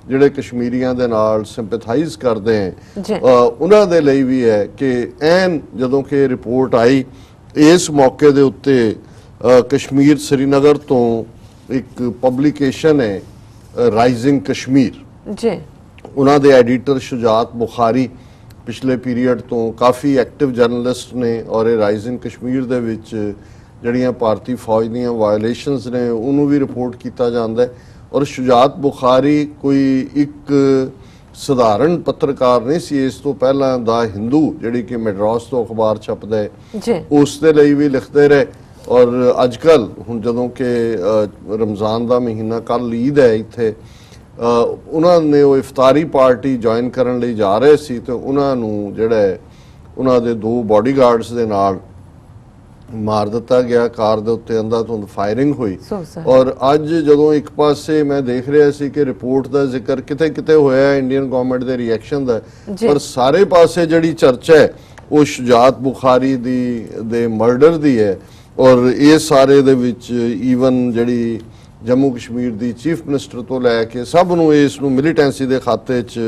Speaker 2: ਜਿਹੜੇ ਕਸ਼ਮੀਰੀਆਂ ਦੇ ਨਾਲ ਸਿੰਪੈਥਾਈਜ਼ ਕਰਦੇ ਹਾਂ ਉਹਨਾਂ ਦੇ ਲਈ ਵੀ ਹੈ ਕਿ ਐਨ ਜਦੋਂ ਕਿ ਰਿਪੋਰਟ ਆਈ ਇਸ ਮੌਕੇ ਦੇ ਉੱਤੇ ਕਸ਼ਮੀਰ ਸ੍ਰੀਨਗਰ ਤੋਂ ਇੱਕ ਪਬਲਿਕੇਸ਼ਨ ਹੈ ਰਾਈਜ਼ਿੰਗ ਕਸ਼ਮੀਰ, ਉਹਨਾਂ ਦੇ ਐਡੀਟਰ ਸ਼ੁਜਾਤ ਬੁਖਾਰੀ ਪਿਛਲੇ ਪੀਰੀਅਡ ਤੋਂ ਕਾਫੀ ਐਕਟਿਵ ਜਰਨਲਿਸਟ ਨੇ, ਔਰ ਇਹ ਰਾਈਜ਼ਿੰਗ ਕਸ਼ਮੀਰ ਦੇ ਵਿੱਚ ਜਿਹੜੀਆਂ ਭਾਰਤੀ ਫੌਜ ਦੀਆਂ ਵਾਇਓਲੇਸ਼ਨਸ ਨੇ ਉਹਨੂੰ ਵੀ ਰਿਪੋਰਟ ਕੀਤਾ ਜਾਂਦਾ ਹੈ। ਔਰ ਸ਼ੁਜਾਤ ਬੁਖਾਰੀ ਕੋਈ ਇੱਕ ਸਧਾਰਨ ਪੱਤਰਕਾਰ ਨਹੀਂ ਸੀ, ਇਸ ਤੋਂ ਪਹਿਲਾਂ ਦਾ ਹਿੰਦੂ ਜਿਹੜੀ ਕਿ ਮੈਡਰਾਸ ਤੋਂ ਅਖਬਾਰ ਛਪਦਾ ਹੈ ਉਸ ਦੇ ਲਈ ਵੀ ਲਿਖਦੇ ਰਹੇ। ਔਰ ਅੱਜ ਕੱਲ ਹੁਣ ਜਦੋਂ ਕਿ ਰਮਜ਼ਾਨ ਦਾ ਮਹੀਨਾ, ਕੱਲ ਈਦ ਹੈ ਇੱਥੇ, ਉਹਨਾਂ ਨੇ ਉਹ ਇਫਤਾਰੀ ਪਾਰਟੀ ਜੁਆਇਨ ਕਰਨ ਲਈ ਜਾ ਰਹੇ ਸੀ ਤੇ ਉਹਨਾਂ ਨੂੰ ਜਿਹੜਾ ਉਹਨਾਂ ਦੇ 2 ਬਾਡੀਗਾਰਡਸ ਦੇ ਨਾਲ ਮਾਰ ਦਿੱਤਾ ਗਿਆ, ਕਾਰ ਦੇ ਉੱਤੇ ਅੰਧਾਧੁੰਦ ਫਾਇਰਿੰਗ ਹੋਈ। ਔਰ ਅੱਜ ਜਦੋਂ ਇੱਕ ਪਾਸੇ ਮੈਂ ਦੇਖ ਰਿਹਾ ਸੀ ਕਿ ਰਿਪੋਰਟ ਦਾ ਜ਼ਿਕਰ ਕਿਤੇ ਕਿਤੇ ਹੋਇਆ ਇੰਡੀਅਨ ਗਵਰਨਮੈਂਟ ਦੇ ਰਿਐਕਸ਼ਨ ਦਾ, ਪਰ ਸਾਰੇ ਪਾਸੇ ਜਿਹੜੀ ਚਰਚਾ ਹੈ ਉਹ ਸ਼ੁਜਾਤ ਬੁਖਾਰੀ ਦੇ ਮਰਡਰ ਦੀ ਹੈ। ਔਰ ਇਹ ਸਾਰੇ ਦੇ ਵਿੱਚ ਈਵਨ ਜਿਹੜੀ ਜੰਮੂ ਕਸ਼ਮੀਰ ਦੀ ਚੀਫ ਮਿਨਿਸਟਰ ਤੋਂ ਲੈ ਕੇ ਸਭ ਨੂੰ ਇਸ ਨੂੰ ਮਿਲੀਟੈਂਸੀ ਦੇ ਖਾਤੇ 'ਚ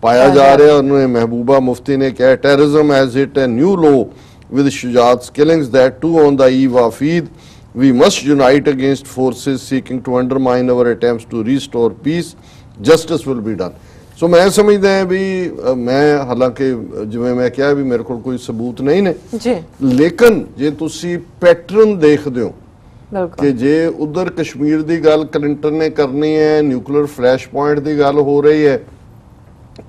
Speaker 2: ਪਾਇਆ ਜਾ ਰਿਹਾ। ਉਹਨੇ ਮਹਿਬੂਬਾ ਮੁਫਤੀ ਨੇ ਕਿਹਾ terrorism has hit a new low with Shujat's killings, that too on the eve of Eid. We must unite against forces seeking to undermine our attempts to restore peace. Justice will be done. So ਮੈਂ ਸਮਝਦਾ ਹਾਂ ਵੀ ਮੈਂ ਹਾਲਾਂਕਿ ਜਿਵੇਂ ਮੈਂ ਕਿਹਾ ਵੀ ਮੇਰੇ ਕੋਲ ਕੋਈ ਸਬੂਤ ਨਹੀਂ ਨੇ ਜੀ, ਲੇਕਿਨ ਜੇ ਤੁਸੀਂ ਪੈਟਰਨ ਦੇਖਦੇ ਹੋ ਕਿ ਜੇ ਉਧਰ ਕਸ਼ਮੀਰ ਦੀ ਗੱਲ ਕਲਿੰਟਨ ਨੇ ਕਰਨੀ ਹੈ, ਨਿਊਕਲੀਅਰ ਫਲੈਸ਼ ਪੁਆਇੰਟ ਦੀ ਗੱਲ ਹੋ ਰਹੀ ਹੈ,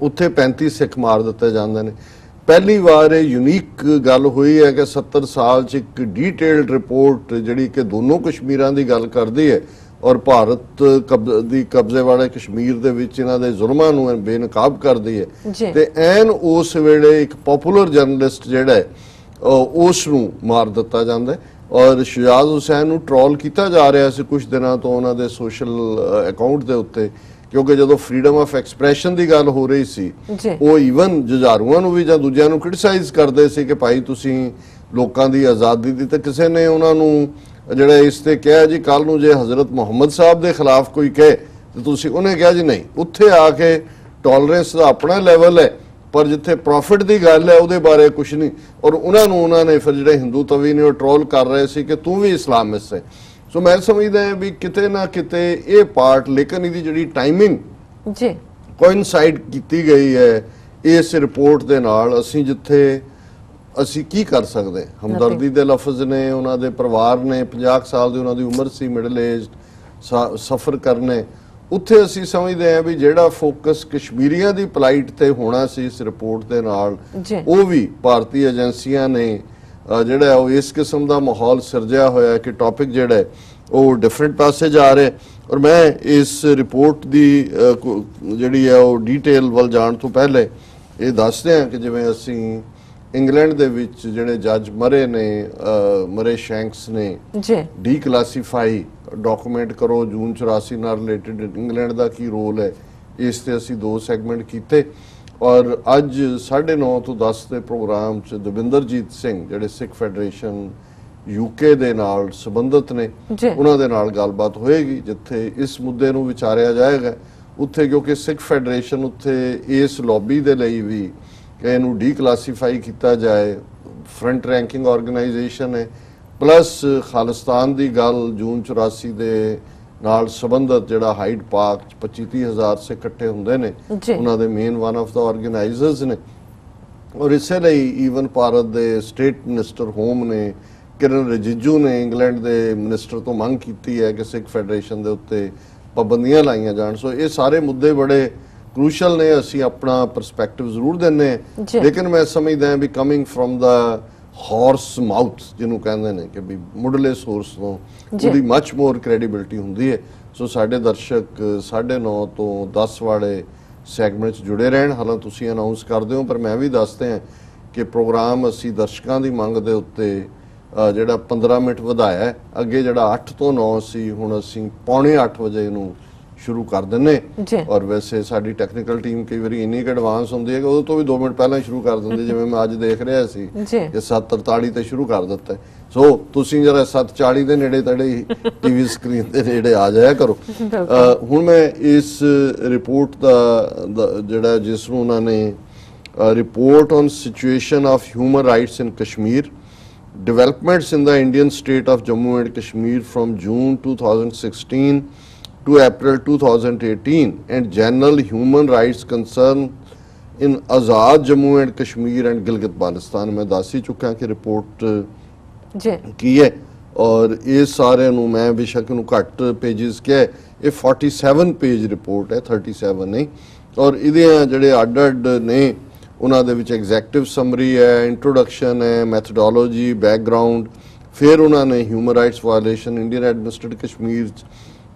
Speaker 2: ਉੱਥੇ 35 ਸਿੱਖ ਮਾਰ ਦਿੱਤੇ ਜਾਂਦੇ ਨੇ। ਪਹਿਲੀ ਵਾਰ ਇਹ ਯੂਨੀਕ ਗੱਲ ਹੋਈ ਹੈ ਕਿ 70 ਸਾਲ 'ਚ ਇੱਕ ਡੀਟੇਲਡ ਰਿਪੋਰਟ ਜਿਹੜੀ ਕਿ ਦੋਨੋਂ ਕਸ਼ਮੀਰਾਂ ਦੀ ਗੱਲ ਕਰਦੀ ਹੈ ਔਰ ਭਾਰਤ ਦੀ ਕਬਜ਼ੇ ਵਾਲੇ ਕਸ਼ਮੀਰ ਦੇ ਵਿੱਚ ਇਹਨਾਂ ਦੇ ਜ਼ੁਲਮਾਂ ਨੂੰ ਬੇਨਕਾਬ ਕਰਦੀ ਹੈ। ਤੇ ਐਨ ਉਸ ਵੇਲੇ ਇੱਕ ਪਪੂਲਰ ਜਰਨਲਿਸਟ ਜਿਹੜਾ ਹੈ ਉਸ ਨੂੰ ਮਾਰ ਦਿੱਤਾ ਜਾਂਦਾ ਔਰ ਸ਼ੁਜਾਤ ਹੁਸੈਨ ਨੂੰ ਟ੍ਰੋਲ ਕੀਤਾ ਜਾ ਰਿਹਾ ਸੀ ਕੁਝ ਦਿਨਾਂ ਤੋਂ ਉਹਨਾਂ ਦੇ ਸੋਸ਼ਲ ਅਕਾਊਂਟ ਦੇ ਉੱਤੇ, ਕਿਉਂਕਿ ਜਦੋਂ ਫਰੀडम ਆਫ ਐਕਸਪ੍ਰੈਸ਼ਨ ਦੀ ਗੱਲ ਹੋ ਰਹੀ ਸੀ ਉਹ ਈਵਨ ਜੁਝਾਰੂਆਂ ਨੂੰ ਵੀ ਜਾਂ ਦੂਜਿਆਂ ਨੂੰ ਕ੍ਰਿਟਿਸਾਈਜ਼ ਕਰਦੇ ਸੀ ਕਿ ਭਾਈ ਤੁਸੀਂ ਲੋਕਾਂ ਦੀ ਆਜ਼ਾਦੀ ਦੀ। ਤੇ ਕਿਸੇ ਨੇ ਉਹਨਾਂ ਨੂੰ ਜਿਹੜਾ ਇਸ ਤੇ ਕਿਹਾ ਜੀ ਕੱਲ ਨੂੰ ਜੇ ਹਜ਼ਰਤ ਮੁਹੰਮਦ ਸਾਹਿਬ ਦੇ ਖਿਲਾਫ ਕੋਈ ਕਹੇ ਤੇ ਤੁਸੀਂ, ਉਹਨੇ ਕਿਹਾ ਜੀ ਨਹੀਂ, ਉੱਥੇ ਆ ਕੇ ਟੋਲਰੈਂਸ ਦਾ ਆਪਣਾ ਲੈਵਲ ਹੈ, ਪਰ ਜਿੱਥੇ ਪ੍ਰੋਫਿਟ ਦੀ ਗੱਲ ਹੈ ਉਹਦੇ ਬਾਰੇ ਕੁਝ ਨਹੀਂ। ਔਰ ਉਹਨਾਂ ਨੇ ਫਿਰ ਜਿਹੜੇ ਹਿੰਦੂ ਤਵੀ ਨੇ ਉਹ ਟਰੋਲ ਕਰ ਰਹੇ ਸੀ ਕਿ ਤੂੰ ਵੀ ਇਸਲਾਮਿਸਟ ਹੈ। ਸੋ ਮੈਂ ਸਮਝਦਾ ਹਾਂ ਵੀ ਕਿਤੇ ਨਾ ਕਿਤੇ ਇਹ ਪਾਰਟ, ਲੇਕਿਨ ਇਹਦੀ ਜਿਹੜੀ ਟਾਈਮਿੰਗ
Speaker 1: ਜੀ
Speaker 2: ਕੋਇਨਸਾਈਡ ਕੀਤੀ ਗਈ ਹੈ ਇਸ ਰਿਪੋਰਟ ਦੇ ਨਾਲ, ਜਿੱਥੇ ਅਸੀਂ ਕੀ ਕਰ ਸਕਦੇ। ਹਮਦਰਦੀ ਦੇ ਲਫ਼ਜ਼ ਨੇ, ਉਹਨਾਂ ਦੇ ਪਰਿਵਾਰ ਨੇ, 50 ਸਾਲ ਦੀ ਉਹਨਾਂ ਦੀ ਉਮਰ ਸੀ, ਮਿਡਲ ਏਜ ਸਫਰ ਕਰਨੇ, ਉੱਥੇ ਅਸੀਂ ਸਮਝਦੇ ਹਾਂ ਵੀ ਜਿਹੜਾ ਫੋਕਸ ਕਸ਼ਮੀਰੀਆਂ ਦੀ ਪਲਾਈਟ ਤੇ ਹੋਣਾ ਸੀ ਇਸ ਰਿਪੋਰਟ ਦੇ ਨਾਲ, ਉਹ ਵੀ ਭਾਰਤੀ ਏਜੰਸੀਆਂ ਨੇ ਜਿਹੜਾ ਉਹ ਇਸ ਕਿਸਮ ਦਾ ਮਾਹੌਲ ਸਿਰਜਿਆ ਹੋਇਆ ਕਿ ਟੌਪਿਕ ਜਿਹੜਾ ਉਹ ਡਿਫਰੈਂਟ ਪਾਸੇ ਜਾ ਰਿਹਾ। ਔਰ ਮੈਂ ਇਸ ਰਿਪੋਰਟ ਦੀ ਜਿਹੜੀ ਹੈ ਉਹ ਡੀਟੇਲ ਵੱਲ ਜਾਣ ਤੋਂ ਪਹਿਲੇ ਇਹ ਦੱਸਦੇ ਹਾਂ ਕਿ ਜਿਵੇਂ ਅਸੀਂ ਇੰਗਲੈਂਡ ਦੇ ਵਿੱਚ ਜਿਹੜੇ ਜੱਜ ਮਰੇ ਸ਼ੈਂਕਸ ਨੇ ਡੀਕਲਾਸੀਫਾਈ ਡਾਕੂਮੈਂਟ ਕਰੋ ਜੂਨ 84 ਨਾਲ ਰਿਲੇਟਡ ਇੰਗਲੈਂਡ ਦਾ ਕੀ ਰੋਲ ਹੈ, ਇਸ ਤੇ ਅਸੀਂ 2 ਸੈਗਮੈਂਟ ਕੀਤੇ। ਔਰ ਅੱਜ 9:30 ਤੋਂ 10 ਦੇ ਪ੍ਰੋਗਰਾਮ 'ਚ ਦਵਿੰਦਰਜੀਤ ਸਿੰਘ ਜਿਹੜੇ ਸਿੱਖ ਫੈਡਰੇਸ਼ਨ UK ਦੇ ਨਾਲ ਸੰਬੰਧਿਤ ਨੇ, ਉਹਨਾਂ ਦੇ ਨਾਲ ਗੱਲਬਾਤ ਹੋਏਗੀ ਜਿੱਥੇ ਇਸ ਮੁੱਦੇ ਨੂੰ ਵਿਚਾਰਿਆ ਜਾਏਗਾ। ਉੱਥੇ ਕਿਉਂਕਿ ਸਿੱਖ ਫੈਡਰੇਸ਼ਨ ਉੱਥੇ ਇਸ ਲੌਬੀ ਦੇ ਲਈ ਵੀ ਕਿ ਇਹਨੂੰ ਡੀਕਲਾਸੀਫਾਈ ਕੀਤਾ ਜਾਏ, ਫਰੰਟ ਰੈਂਕਿੰਗ ਆਰਗੇਨਾਈਜੇਸ਼ਨ ਹੈ, ਪਲੱਸ ਖਾਲਿਸਤਾਨ ਦੀ ਗੱਲ ਜੂਨ 84 ਦੇ ਨਾਲ ਸੰਬੰਧਿਤ ਜਿਹੜਾ ਹਾਈਡ ਪਾਰਕ 25-30 ਹਜ਼ਾਰ ਸੇ ਇਕੱਠੇ ਹੁੰਦੇ ਨੇ, ਉਹਨਾਂ ਦੇ main one of the organisers ਨੇ। ਔਰ ਇਸੇ ਲਈ ਈਵਨ ਭਾਰਤ ਦੇ ਸਟੇਟ ਮਿਨਿਸਟਰ ਹੋਮ ਨੇ, ਕਿਰਨ ਰਿਜਿਜੂ ਨੇ ਇੰਗਲੈਂਡ ਦੇ ਮਿਨਿਸਟਰ ਤੋਂ ਮੰਗ ਕੀਤੀ ਹੈ ਕਿ ਸਿੱਖ ਫੈਡਰੇਸ਼ਨ ਦੇ ਉੱਤੇ ਪਾਬੰਦੀਆਂ ਲਾਈਆਂ ਜਾਣ। ਸੋ ਇਹ ਸਾਰੇ ਮੁੱਦੇ ਬੜੇ ਕ੍ਰੂਸ਼ਲ ਨੇ, ਅਸੀਂ ਆਪਣਾ ਪਰਸਪੈਕਟਿਵ ਜ਼ਰੂਰ ਦਿੰਦੇ ਹਾਂ, ਲੇਕਿਨ ਮੈਂ ਸਮਝਦਾ ਹਾਂ ਵੀ coming from the horse mouth ਜਿਹਨੂੰ ਕਹਿੰਦੇ ਨੇ ਕਿ ਵੀ ਮੁੱਢਲੇ ਸੋਰਸ ਤੋਂ ਉਹਦੀ ਮੱਚ ਮੋਰ ਕ੍ਰੈਡੀਬਿਲਿਟੀ ਹੁੰਦੀ ਹੈ। ਸੋ ਸਾਡੇ ਦਰਸ਼ਕ 9:30 ਤੋਂ 10 ਵਾਲੇ ਸੈਗਮੈਂਟ 'ਚ ਜੁੜੇ ਰਹਿਣ। ਹਾਲਾਂਕਿ ਤੁਸੀਂ ਅਨਾਉਂਸ ਕਰਦੇ ਹੋ, ਪਰ ਮੈਂ ਵੀ ਦੱਸਦੇ ਹਾਂ ਕਿ ਪ੍ਰੋਗਰਾਮ ਅਸੀਂ ਦਰਸ਼ਕਾਂ ਦੀ ਮੰਗ ਦੇ ਉੱਤੇ ਜਿਹੜਾ 15 ਮਿੰਟ ਵਧਾਇਆ। ਅੱਗੇ ਜਿਹੜਾ 8 ਤੋਂ 9 ਸੀ, ਹੁਣ ਅਸੀਂ 7:45 ਵਜੇ ਨੂੰ ਸ਼ੁਰੂ ਕਰ ਦਿੰਨੇ। ਔਰ ਵੈਸੇ ਸਾਡੀ ਟੈਕਨੀਕਲ ਟੀਮ ਕਈ ਵਾਰੀ ਇੰਨੀ ਕਿ ਐਡਵਾਂਸ ਹੁੰਦੀ ਹੈ ਕਿ ਉਦੋਂ ਤੋਂ ਵੀ 2 ਮਿੰਟ ਪਹਿਲਾਂ ਸ਼ੁਰੂ ਕਰ ਦਿੰਦੇ, ਜਿਵੇਂ ਮੈਂ ਅੱਜ ਦੇਖ ਰਿਹਾ ਸੀ ਕਿ 7:43 ਤੇ ਸ਼ੁਰੂ ਕਰ ਦਿੱਤਾ। ਸੋ ਤੁਸੀਂ ਜਰਾ 7:40 ਦੇ ਨੇੜੇ ਤੇੜੇ ਟੀਵੀ ਸਕਰੀਨ ਦੇ ਨੇੜੇ ਆ ਜਾਇਆ ਕਰੋ। ਹੁਣ ਮੈਂ ਇਸ ਰਿਪੋਰਟ ਦਾ ਜਿਹੜਾ ਜਿਸ ਨੂੰ ਉਹਨਾਂ ਨੇ report on situation of human rights in Kashmir, developments in the Indian state of Jammu and Kashmir from June 2016 to April 2018 and general human rights concern in Azad Jammu and Kashmir and Gilgit Baltistan मैं दस ही चुका कि रिपोर्ट की है। और ये सारे ਨੂੰ मैं बेशक ਨੂੰ ਘੱਟ पेजेस किया है, ये 47 पेज रिपोर्ट है, 37 नहीं। और ਇਹਦੇ ਜਿਹੜੇ ਅੱਡ ਨੇ ਉਹਨਾਂ ਦੇ ਵਿੱਚ ਐਗਜ਼ੈਕਟਿਵ ਸਮਰੀ ਹੈ, ਇੰਟਰੋਡਕਸ਼ਨ ਹੈ, ਮੈਥਡੋਲੋਜੀ, ਬੈਕਗਰਾਉਂਡ, ਫਿਰ ਉਹਨਾਂ ਨੇ human rights violation Indian administered Kashmir 'ਚ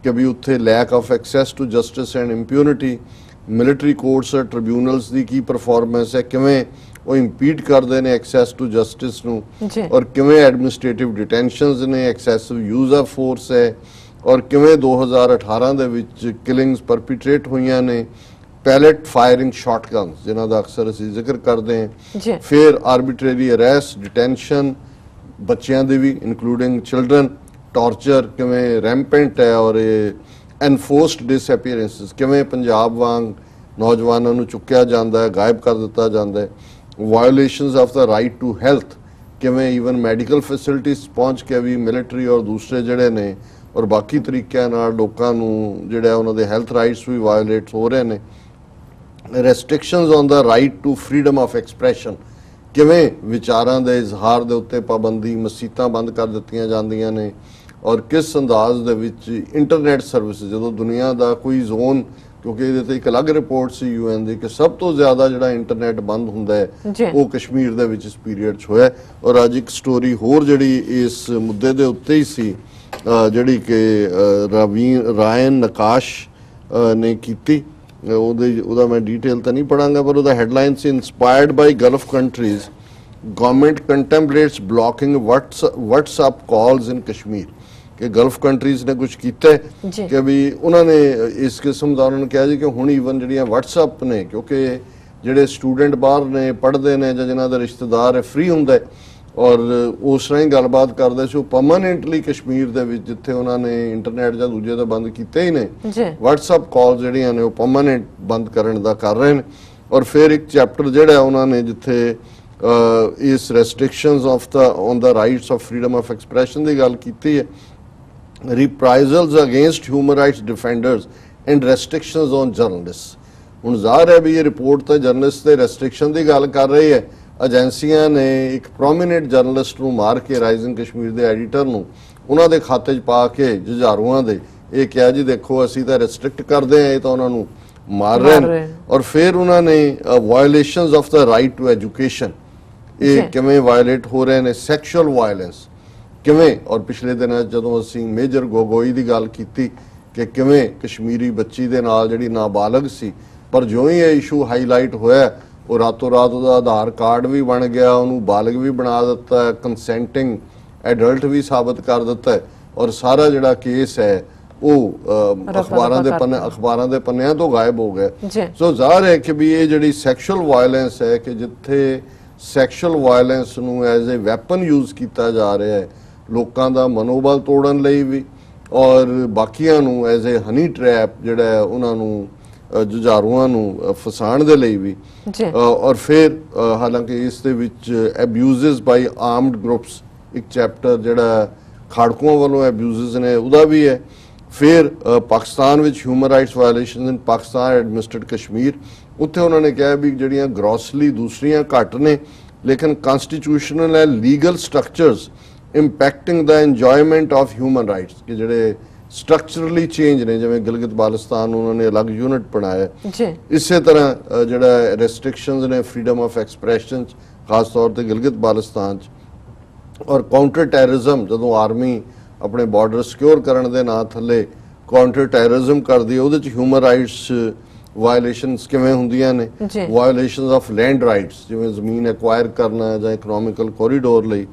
Speaker 2: ਕਿ ਵੀ ਉੱਥੇ lack of access to justice and impunity, military courts tribunals ਦੀ ਕੀ ਪਰਫਾਰਮੈਂਸ ਹੈ, ਕਿਵੇਂ ਉਹ ਇੰਪੀਡ ਕਰਦੇ ਨੇ ਐਕਸੈਸ ਟੂ ਜਸਟਿਸ ਨੂੰ, ਔਰ ਕਿਵੇਂ ਐਡਮਿਨਿਸਟ੍ਰੇਟਿਵ ਡਿਟੈਂਸ਼ਨਸ ਨੇ, ਐਕਸੈਸਿਵ ਯੂਜ਼ ਆਫ ਫੋਰਸ ਹੈ, ਔਰ ਕਿਵੇਂ 2018 ਦੇ ਵਿੱਚ ਕਿਲਿੰਗਸ ਪਰਪੀਟਰੇਟ ਹੋਈਆਂ ਨੇ, ਪੈਲਟ ਫਾਇਰਿੰਗ ਸ਼ਾਟਗਨਸ ਜਿਨ੍ਹਾਂ ਦਾ ਅਕਸਰ ਅਸੀਂ ਜ਼ਿਕਰ ਕਰਦੇ ਹਾਂ, ਫਿਰ ਆਰਬਿਟਰੇਰੀ ਅਰੈਸਟ, ਡਿਟੈਂਸ਼ਨ, ਬੱਚਿਆਂ ਦੇ ਵੀ ਇਨਕਲੂਡਿੰਗ ਚਿਲਡਰਨ, ਟਾਰਚਰ ਕਿਵੇਂ ਰੈਂਪੈਂਟ ਹੈ, ਔਰ ਇਹ ਐਨਫੋਰਸਡ ਡਿਸਅਪੀਅਰੈਂਸਿਸ ਕਿਵੇਂ ਪੰਜਾਬ ਵਾਂਗ ਨੌਜਵਾਨਾਂ ਨੂੰ ਚੁੱਕਿਆ ਜਾਂਦਾ ਹੈ, ਗਾਇਬ ਕਰ ਦਿੱਤਾ ਜਾਂਦਾ ਹੈ, violations of the right to health ਕਿਵੇਂ ਈਵਨ ਮੈਡੀਕਲ ਫੈਸਿਲਿਟੀਜ਼ ਪਹੁੰਚ ਕੇ ਵੀ ਮਿਲਟਰੀ ਔਰ ਦੂਸਰੇ ਜਿਹੜੇ ਨੇ ਔਰ ਬਾਕੀ ਤਰੀਕਿਆਂ ਨਾਲ ਲੋਕਾਂ ਨੂੰ ਜਿਹੜਾ ਉਹਨਾਂ ਦੇ ਹੈਲਥ ਰਾਈਟਸ ਵੀ ਵਾਇਓਲੇਟ ਹੋ ਰਹੇ ਨੇ, restrictions on the right to freedom of expression ਕਿਵੇਂ ਵਿਚਾਰਾਂ ਦੇ ਇਜ਼ਹਾਰ ਦੇ ਉੱਤੇ ਪਾਬੰਦੀ, ਮਸੀਤਾਂ ਬੰਦ ਕਰ ਦਿੱਤੀਆਂ ਜਾਂਦੀਆਂ ਨੇ, ਔਰ ਕਿਸ ਅੰਦਾਜ਼ ਦੇ ਵਿੱਚ ਇੰਟਰਨੈਟ ਸਰਵਿਸ ਜਦੋਂ ਦੁਨੀਆ ਦਾ ਕੋਈ ਜ਼ੋਨ, ਕਿਉਂਕਿ ਇਹਦੇ ਤੇ ਇੱਕ ਅਲੱਗ ਰਿਪੋਰਟ ਸੀ UN ਦੀ ਕਿ ਸਭ ਤੋਂ ਜ਼ਿਆਦਾ ਜਿਹੜਾ ਇੰਟਰਨੈਟ ਬੰਦ ਹੁੰਦਾ ਹੈ ਉਹ ਕਸ਼ਮੀਰ ਦੇ ਵਿੱਚ ਇਸ ਪੀਰੀਅਡ 'ਚ ਹੋਇਆ। ਔਰ ਅੱਜ ਇੱਕ ਸਟੋਰੀ ਹੋਰ ਜਿਹੜੀ ਇਸ ਮੁੱਦੇ ਦੇ ਉੱਤੇ ਹੀ ਸੀ ਜਿਹੜੀ ਕਿ ਰਾਇਨ ਨਕਾਸ਼ ਨੇ ਕੀਤੀ, ਉਹਦਾ ਮੈਂ ਡਿਟੇਲ ਤਾਂ ਨਹੀਂ ਪੜਾਂਗਾ, ਪਰ ਉਹਦਾ ਹੈਡਲਾਈਨ ਸੀ inspired by Gulf countries government contemplates blocking WhatsApp calls in Kashmir, ਕਿ ਗਲਫ ਕੰਟਰੀਜ਼ ਨੇ ਕੁਝ ਕੀਤਾ ਕਿ ਵੀ ਉਹਨਾਂ ਨੇ ਇਸ ਕਿਸਮ ਦਾ ਉਹਨਾਂ ਨੇ ਕਿਹਾ ਜੀ ਕਿ ਹੁਣ ਈਵਨ ਜਿਹੜੀਆਂ WhatsApp ਨੇ, ਕਿਉਂਕਿ ਜਿਹੜੇ ਸਟੂਡੈਂਟ ਬਾਹਰ ਨੇ ਪੜ੍ਹਦੇ ਨੇ ਜਾਂ ਜਿਨ੍ਹਾਂ ਦਾ ਰਿਸ਼ਤੇਦਾਰ ਹੈ ਫ੍ਰੀ ਹੁੰਦਾ ਹੈ, ਔਰ ਉਸ ਤਰ੍ਹਾਂ ਹੀ ਗੱਲਬਾਤ ਕਰਦੇ ਸੀ। ਉਹ ਪਰਮਾਨੈਂਟਲੀ ਕਸ਼ਮੀਰ ਦੇ ਵਿੱਚ ਜਿੱਥੇ ਉਹਨਾਂ ਨੇ ਇੰਟਰਨੈਟ ਜਾਂ ਦੂਜੇ ਤਾਂ ਬੰਦ ਕੀਤੇ ਹੀ ਨੇ, WhatsApp ਕਾਲ ਜਿਹੜੀਆਂ ਨੇ ਉਹ ਪਰਮਾਨੈਂਟ ਬੰਦ ਕਰਨ ਦਾ ਕਰ ਰਹੇ ਨੇ। ਔਰ ਫਿਰ ਇੱਕ ਚੈਪਟਰ ਜਿਹੜਾ ਉਹਨਾਂ ਨੇ ਜਿੱਥੇ ਇਸ restrictions on the rights of freedom of expression ਦੀ ਗੱਲ ਕੀਤੀ ਹੈ, reprisals against human rights defenders and restrictions on journalist. ਹੁਣ ਜ਼ਾਹਰ ਹੈ ਵੀ ਇਹ ਰਿਪੋਰਟ ਤਾਂ ਜਰਨਲਿਸਟ ਤੇ ਰੈਸਟ੍ਰਿਕਸ਼ਨ ਦੀ ਗੱਲ ਕਰ ਰਹੀ ਹੈ। ਏਜੰਸੀਆਂ ਨੇ ਇੱਕ ਪ੍ਰੋਮੀਨੈਂਟ ਜਰਨਲਿਸਟ ਨੂੰ ਮਾਰ ਕੇ, ਰਾਈਜ਼ਿੰਗ ਕਸ਼ਮੀਰ ਦੇ ਐਡੀਟਰ ਨੂੰ ਉਹਨਾਂ ਦੇ ਖਾਤੇ 'ਚ ਪਾ ਕੇ ਜੁਝਾਰੂਆਂ ਦੇ ਇਹ ਕਿਹਾ ਜੀ ਦੇਖੋ ਅਸੀਂ ਤਾਂ ਰੈਸਟ੍ਰਿਕਟ ਕਰਦੇ ਹਾਂ, ਇਹ ਤਾਂ ਉਹਨਾਂ ਨੂੰ ਮਾਰ ਰਹੇ ਨੇ। ਔਰ ਫਿਰ ਉਹਨਾਂ ਨੇ violations of the right to education, ਇਹ ਕਿਵੇਂ ਵਾਇਓਲੇਟ ਹੋ ਰਹੇ ਨੇ, ਸੈਕਸ਼ੂਅਲ ਵਾਇਲੈਂਸ ਕਿਵੇਂ। ਔਰ ਪਿਛਲੇ ਦਿਨਾਂ ਜਦੋਂ ਅਸੀਂ ਮੇਜਰ ਗੋਗੋਈ ਦੀ ਗੱਲ ਕੀਤੀ ਕਿ ਕਿਵੇਂ ਕਸ਼ਮੀਰੀ ਬੱਚੀ ਦੇ ਨਾਲ ਜਿਹੜੀ ਨਾਬਾਲਗ ਸੀ, ਪਰ ਜਿਉਂ ਹੀ ਇਹ ਇਸ਼ੂ ਹਾਈਲਾਈਟ ਹੋਇਆ ਉਹ ਰਾਤੋਂ ਰਾਤ ਉਹਦਾ ਆਧਾਰ ਕਾਰਡ ਵੀ ਬਣ ਗਿਆ, ਉਹਨੂੰ ਬਾਲਗ ਵੀ ਬਣਾ ਦਿੱਤਾ ਹੈ, ਕੰਸੈਂਟਿੰਗ ਐਡਲਟ ਵੀ ਸਾਬਤ ਕਰ ਦਿੱਤਾ ਹੈ। ਔਰ ਸਾਰਾ ਜਿਹੜਾ ਕੇਸ ਹੈ ਉਹ ਅਖਬਾਰਾਂ ਦੇ ਪੰਨਿਆਂ ਤੋਂ ਗਾਇਬ ਹੋ ਗਿਆ। ਸੋ ਜ਼ਾਹਰ ਹੈ ਕਿ ਵੀ ਇਹ ਜਿਹੜੀ ਸੈਕਸ਼ੂਅਲ ਵਾਇਲੈਂਸ ਹੈ ਕਿ ਜਿੱਥੇ ਸੈਕਸ਼ੂਅਲ ਵਾਇਲੈਂਸ ਨੂੰ ਐਜ਼ ਅ ਵੈਪਨ ਯੂਜ਼ ਕੀਤਾ ਜਾ ਰਿਹਾ ਹੈ ਲੋਕਾਂ ਦਾ ਮਨੋਬਲ ਤੋੜਨ ਲਈ ਵੀ, ਔਰ ਬਾਕੀਆਂ ਨੂੰ ਐਜ਼ ਅ ਹਨੀ ਟ੍ਰੈਪ ਜਿਹੜਾ ਹੈ ਉਹਨਾਂ ਨੂੰ ਜੁਝਾਰੂਆਂ ਨੂੰ ਫਸਾਉਣ ਦੇ ਲਈ ਵੀ। ਔਰ ਫਿਰ ਹਾਲਾਂਕਿ ਇਸ ਦੇ ਵਿੱਚ ਅਬਿਊਜ਼ਸ ਬਾਈ ਆਰਮਡ ਗਰੁੱਪਸ ਇੱਕ ਚੈਪਟਰ ਜਿਹੜਾ ਖਾੜਕੂਆਂ ਵੱਲੋਂ ਅਬਿਊਜ਼ਸ ਨੇ ਉਹਦਾ ਵੀ ਹੈ। ਫਿਰ ਪਾਕਿਸਤਾਨ ਵਿੱਚ ਹਿਊਮਨ ਰਾਈਟਸ ਵਾਇਓਲੇਸ਼ਨਸ ਇਨ ਪਾਕਿਸਤਾਨ ਐਡਮਿਨਿਸਟਰਡ ਕਸ਼ਮੀਰ, ਉੱਥੇ ਉਹਨਾਂ ਨੇ ਕਿਹਾ ਵੀ ਜਿਹੜੀਆਂ ਗ੍ਰੋਸਲੀ ਦੂਸਰੀਆਂ ਘੱਟ ਨੇ ਲੇਕਿਨ ਕਨਸਟੀਟਿਊਸ਼ਨਲ ਐ legal structures impacting the enjoyment of human rights ਕਿ ਜਿਹੜੇ ਸਟਰਕਚਰਲੀ ਚੇਂਜ ਨੇ, ਜਿਵੇਂ ਗਿਲਗਿਤ ਬਾਲਸਤਾਨ ਨੂੰ ਉਹਨਾਂ ਨੇ ਅਲੱਗ ਯੂਨਿਟ ਬਣਾਇਆ, ਇਸੇ ਤਰ੍ਹਾਂ ਜਿਹੜਾ ਰੈਸਟ੍ਰਿਕਸ਼ਨਸ ਨੇ ਫਰੀडम ਆਫ ਐਕਸਪ੍ਰੈਸ਼ਨ ਖਾਸ ਤੌਰ ਤੇ ਗਿਲਗਿਤ ਬਾਲਸਤਾਨ 'ਚ। ਔਰ ਕਾਊਂਟਰ ਟੈਰਰਿਜ਼ਮ, ਜਦੋਂ ਆਰਮੀ ਆਪਣੇ ਬਾਰਡਰ ਸਿਕਿਉਰ ਕਰਨ ਦੇ ਨਾਂ ਥੱਲੇ ਕਾਊਂਟਰ ਟੈਰਰਿਜ਼ਮ ਕਰਦੀ ਹੈ, ਉਹਦੇ 'ਚ ਹਿਊਮਨ ਰਾਈਟਸ ਵਾਇਓਲੇਸ਼ਨਸ ਕਿਵੇਂ ਹੁੰਦੀਆਂ ਨੇ, ਵਾਇਓਲੇਸ਼ਨਸ ਆਫ ਲੈਂਡ ਰਾਈਟਸ ਜਿਵੇਂ ਜ਼ਮੀਨ ਐਕਵਾਇਰ ਕਰਨਾ ਜਾਂ ਇਕਨੋਮਿਕਲ ਕੋਰੀਡੋਰ ਲਈ,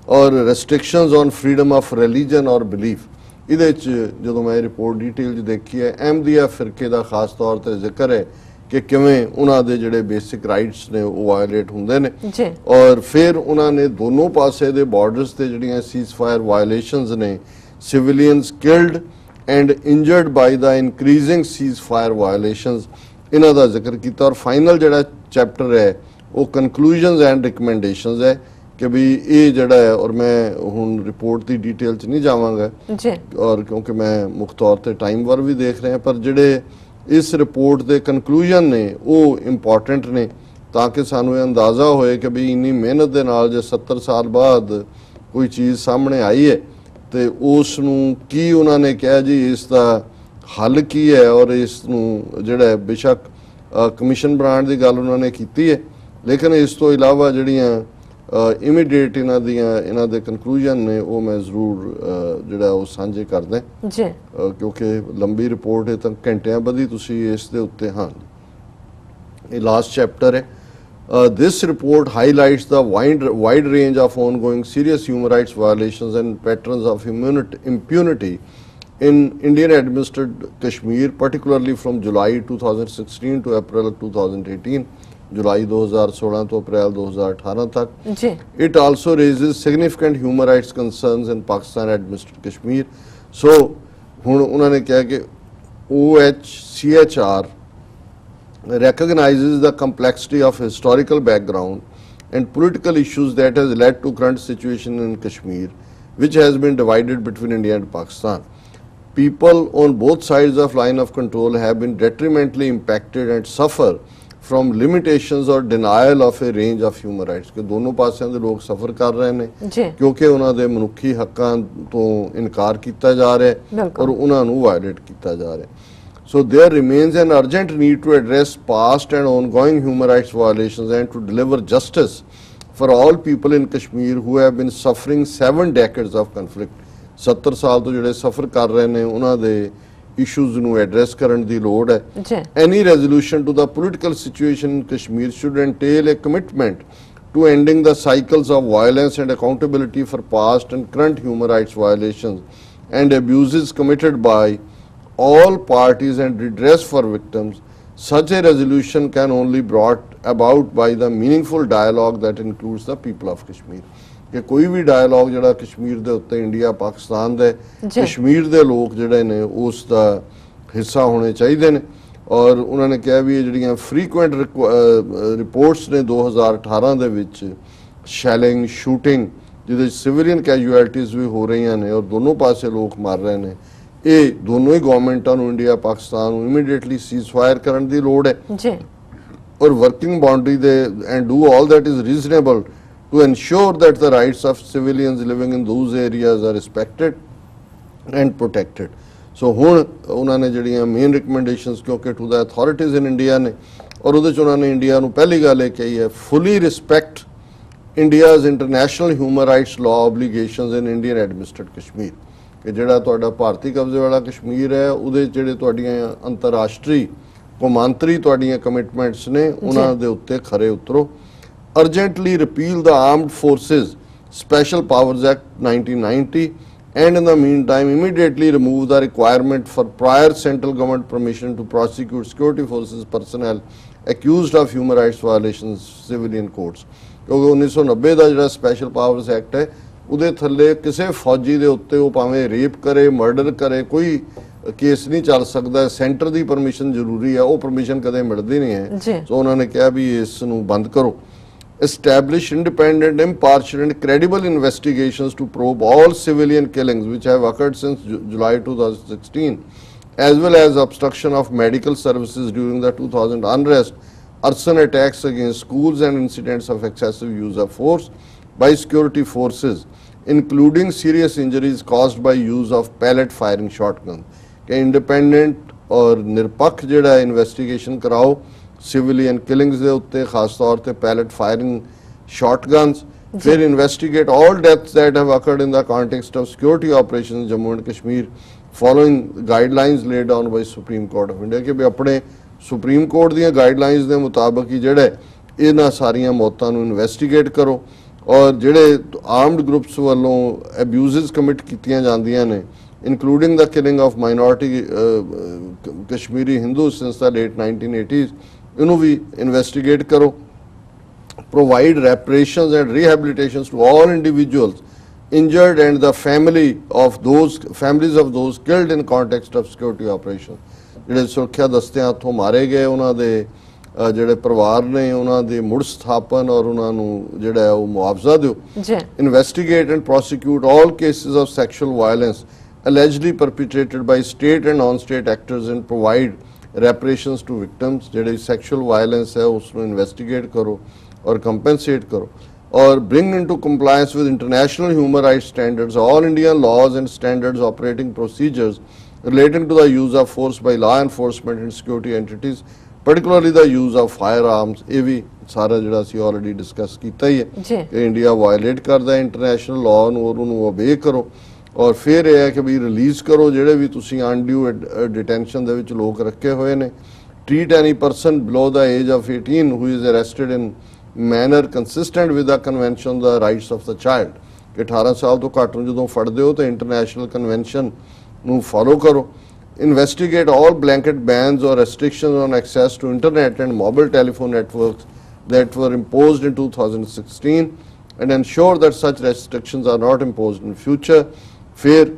Speaker 2: ਔਰ restrictions on freedom of religion ਔਰ ਬਿਲੀਫ। ਇਹਦੇ 'ਚ ਜਦੋਂ ਮੈਂ ਇਹ ਰਿਪੋਰਟ ਡਿਟੇਲ 'ਚ ਦੇਖੀ ਹੈ, ਅਹਿਮਦੀਆ ਫਿਰਕੇ ਦਾ ਖਾਸ ਤੌਰ ਤੇ ਜ਼ਿਕਰ ਹੈ ਕਿ ਕਿਵੇਂ ਉਹਨਾਂ ਦੇ ਜਿਹੜੇ ਬੇਸਿਕ ਰਾਈਟਸ ਨੇ ਉਹ ਵਾਇਓਲੇਟ ਹੁੰਦੇ ਨੇ। ਔਰ ਫਿਰ ਉਹਨਾਂ ਨੇ ਦੋਨੋਂ ਪਾਸੇ ਦੇ ਬਾਰਡਰਸ ਤੇ ਜਿਹੜੀਆਂ ਸੀਜ਼ਫਾਇਰ ਵਾਇਓਲੇਸ਼ਨਸ ਨੇ, civilians killed and injured by the increasing ceasefire violations, ਇਹਨਾਂ ਦਾ ਜ਼ਿਕਰ ਕੀਤਾ। ਔਰ ਫਾਈਨਲ ਜਿਹੜਾ ਚੈਪਟਰ ਹੈ ਉਹ ਕਨਕਲੂਜਨਸ ਐਂਡ ਰਿਕਮੈਂਡੇਸ਼ਨਸ ਹੈ ਕਿ ਵੀ ਇਹ ਜਿਹੜਾ ਹੈ, ਔਰ ਮੈਂ ਹੁਣ ਰਿਪੋਰਟ ਦੀ ਡਿਟੇਲ 'ਚ ਨਹੀਂ ਜਾਵਾਂਗਾ ਔਰ ਕਿਉਂਕਿ ਮੈਂ ਮੁੱਖ ਤੌਰ ਤੇ ਟਾਈਮ ਵਰ ਵੀ ਦੇਖ ਰਿਹਾ, ਪਰ ਜਿਹੜੇ ਇਸ ਰਿਪੋਰਟ ਦੇ ਕਨਕਲੂਜਨ ਨੇ ਉਹ ਇੰਪੋਰਟੈਂਟ ਨੇ ਤਾਂ ਕਿ ਸਾਨੂੰ ਇਹ ਅੰਦਾਜ਼ਾ ਹੋਏ ਕਿ ਵੀ ਇੰਨੀ ਮਿਹਨਤ ਦੇ ਨਾਲ ਜੇ 70 ਸਾਲ ਬਾਅਦ ਕੋਈ ਚੀਜ਼ ਸਾਹਮਣੇ ਆਈ ਹੈ ਤੇ ਉਸ ਨੂੰ ਕੀ ਉਹਨਾਂ ਨੇ ਕਿਹਾ ਜੀ ਇਸ ਦਾ ਹੱਲ ਕੀ ਹੈ। ਔਰ ਇਸ ਨੂੰ ਜਿਹੜਾ ਬੇਸ਼ੱਕ ਕਮਿਸ਼ਨ ਬਣਾਉਣ ਦੀ ਗੱਲ ਉਹਨਾਂ ਨੇ ਕੀਤੀ ਹੈ, ਲੇਕਿਨ ਇਸ ਤੋਂ ਇਲਾਵਾ ਜਿਹੜੀਆਂ ਇਮੀਡੀਏਟ ਇਹਨਾਂ ਦੇ ਕਨਕਲੂਜਨ ਨੇ ਉਹ ਮੈਂ ਜ਼ਰੂਰ ਜਿਹੜਾ ਉਹ ਸਾਂਝੇ ਕਰਦਾ ਜੀ, ਕਿਉਂਕਿ ਲੰਬੀ ਰਿਪੋਰਟ ਹੈ ਤਾਂ ਘੰਟਿਆਂ ਬੱਧੀ ਤੁਸੀਂ ਇਸ ਦੇ ਉੱਤੇ। ਹਾਂ, ਇਹ ਲਾਸਟ ਚੈਪਟਰ ਹੈ। This report highlights the wide range of ongoing serious human rights violations and patterns of impunity in Indian administered Kashmir, particularly from July 2016 to April 2018. जुलाई 2016 तो अप्रैल 2018 तक। It also raises significant human rights concerns in Pakistan administered Kashmir. So ਹੁਣ ਉਹਨਾਂ ਨੇ ਕਿਹਾ ਕਿ OHCHR recognizes the complexity of historical background and political issues that has led to current situation in Kashmir, which has been divided between India and Pakistan. People on both sides of line of control have been detrimentally impacted and suffer from limitations or denial of a range of human rights ਕਿ ਦੋਨੋਂ ਪਾਸਿਆਂ ਦੇ ਲੋਕ ਸਫਰ ਕਰ ਰਹੇ ਨੇ ਕਿਉਂਕਿ ਉਹਨਾਂ ਦੇ ਮਨੁੱਖੀ ਹੱਕਾਂ ਤੋਂ ਇਨਕਾਰ ਕੀਤਾ ਜਾ ਰਿਹਾ ਔਰ ਉਹਨਾਂ ਨੂੰ ਵਾਇਲੇਟ ਕੀਤਾ ਜਾ ਰਿਹਾ। So there remains an urgent need to address past and ongoing human rights violations and to deliver justice for all people in Kashmir who have been suffering 7 decades of conflict. 70 ਸਾਲ ਤੋਂ ਜਿਹੜੇ ਸਫਰ ਕਰ ਰਹੇ ਨੇ ਉਹਨਾਂ ਦੇ issues ਨੂੰ address ਕਰਨ ਦੀ ਲੋੜ ਹੈ। Any resolution to the political situation in Kashmir should entail a commitment to ending the cycles of violence and accountability for past and current human rights violations and abuses committed by all parties and redress for victims. Such a resolution can only be brought about by the meaningful dialogue that includes the people of Kashmir. कि कोई भी डायलॉग जिहड़ा कश्मीर दे उत्ते इंडिया पाकिस्तान दे कश्मीर दे लोग जिहड़े ने उस दा हिस्सा होने चाहिए ने। और उन्होंने कहा भी जिहड़ियां फ्रीकुएंट रिपोर्ट्स ने 2018 दे विच शैलिंग शूटिंग जिहदे सिविलियन कैजुअलिटीज़ भी हो रही ने और दोनों पासे लोग मार रहे हैं, ये दोनों ही गवर्नमेंटां नूं इंडिया पाकिस्तान नूं इमीडिएटली सीज फायर करन दी लोड़ है और working boundary they and do all that is reasonable to ensure that the rights of civilians living in those areas are respected and protected. So ਹੁਣ ਉਹਨਾਂ ਨੇ ਜਿਹੜੀਆਂ ਮੇਨ ਰਿਕਮੈਂਡੇਸ਼ਨਸ ਕਿਉਂਕਿ to the authorities in India ਨੇ ਔਰ ਉਹਦੇ ਚ ਉਹਨਾਂ ਨੇ ਇੰਡੀਆ ਨੂੰ ਪਹਿਲੀ ਗੱਲ ਇਹ ਕਹੀ ਹੈ fully respect India's international human rights law obligations in Indian administered Kashmir ਕਿ ਜਿਹੜਾ ਤੁਹਾਡਾ ਭਾਰਤੀ ਕਬਜ਼ੇ ਵਾਲਾ ਕਸ਼ਮੀਰ ਹੈ ਉਹਦੇ ਜਿਹੜੇ ਤੁਹਾਡੀਆਂ ਅੰਤਰਰਾਸ਼ਟਰੀ ਕੌਮਾਂਤਰੀ ਤੁਹਾਡੀਆਂ ਕਮਿਟਮੈਂਟਸ ਨੇ ਉਹਨਾਂ ਦੇ ਉੱਤੇ ਖਰੇ ਉਤਰੋ। Urgently repeal the Armed Forces Special Powers Act 1990 and in the meantime immediately remove the requirement for prior central government permission to prosecute security forces personnel accused of human rights violations civilian courts। क्योंकि 1990 ਦਾ ਜਿਹੜਾ ਸਪੈਸ਼ਲ ਪਾਵਰਸ ਐਕਟ ਹੈ ਉਹਦੇ ਥੱਲੇ ਕਿਸੇ ਫੌਜੀ ਦੇ ਉੱਤੇ ਉਹ ਭਾਵੇਂ ਰੇਪ ਕਰੇ ਮਰਡਰ ਕਰੇ ਕੋਈ ਕੇਸ ਨਹੀਂ ਚੱਲ ਸਕਦਾ, ਸੈਂਟਰ ਦੀ ਪਰਮਿਸ਼ਨ ਜ਼ਰੂਰੀ ਹੈ, ਉਹ ਪਰਮਿਸ਼ਨ ਕਦੇ ਮਿਲਦੀ ਨਹੀਂ ਹੈ। ਸੋ ਉਹਨਾਂ ਨੇ ਕਿਹਾ ਵੀ ਇਸ ਨੂੰ ਬੰਦ ਕਰੋ। Establish independent, impartial and credible investigations to probe all civilian killings which have occurred since July 2016 as well as obstruction of medical services during the 2000 unrest, arson attacks against schools and incidents of excessive use of force by security forces including serious injuries caused by use of pellet firing shotgun। कि independent और निरपक्ष जिहड़ा investigation कराओ सिविलियन किलिंग्स के उत्ते खास तौर पर पैलेट फायरिंग शॉटगन्स, फिर investigate all deaths that have occurred in the context of security operations Jammu and Kashmir following guidelines laid down by supreme court of India. कि भी अपने सुप्रीम कोर्ट दी गाइडलाइंस के मुताबिक ही जिहड़ा इन्हां सारियां मौतां नूं इन्वेस्टिगेट करो और जिहड़े आर्म्ड ग्रुप्स वालों अब्यूजेस कमिट कीतियां जांदियां ने including the killing of minority Kashmiri Hindu since the late 1980s इन्हों भी इन्वेस्टिगेट करो। Provide reparations and rehabilitations to all individuals injured and the families of those killed in context of security operations। ਜਿਹੜੇ ਸੁਰੱਖਿਆ ਦਸਤਿਆਂ ਹੱਥੋਂ ਮਾਰੇ ਗਏ ਉਹਨਾਂ ਦੇ ਜਿਹੜੇ ਪਰਿਵਾਰ ਨੇ ਉਹਨਾਂ ਦੇ ਮੁੜ ਸਥਾਪਨ ਔਰ ਉਹਨਾਂ ਨੂੰ ਜਿਹੜਾ ਉਹ ਮੁਆਵਜ਼ਾ ਦਿਓ। Investigate and prosecute all cases of sexual violence allegedly perpetrated by state and non-state actors and provide reparations to victims। ਜਿਹੜੇ sexual violence है उसको investigate करो और compensate करो और bring into compliance with international human rights standards all Indian laws and standards operating procedures relating to the use of force by law enforcement and security entities particularly the use of firearms। ਇਹ ਵੀ ਸਾਰਾ ਜਿਹੜਾ ਅਸੀਂ already discuss ਕੀਤਾ ਹੀ ਹੈ ਕਿ ਇੰਡੀਆ violate ਕਰਦਾ international law ਨੂੰ ਔਰ ਉਹਨੂੰ obey ਕਰੋ और फिर यह है कि भी रिलीज़ करो जिहड़े भी तुसीं अनड्यू डिटेंशन दे विच लोग रखे हुए ने। Treat any person below the age of 18 who is arrested in manner consistent with the convention the rights of the child. कि 18 साल तो घੱਟ ਨੂੰ ਜਦੋਂ ਫੜਦੇ ਹੋ ਤਾਂ इंटरनेशनल कन्वेंशन ਨੂੰ फॉलो करो। इन्वेस्टिगेट ऑल ब्लैंकेट बैन्स और restrictions on access to internet and mobile telephone networks that were imposed in 2016 and ensure that such restrictions are not imposed in future। फिर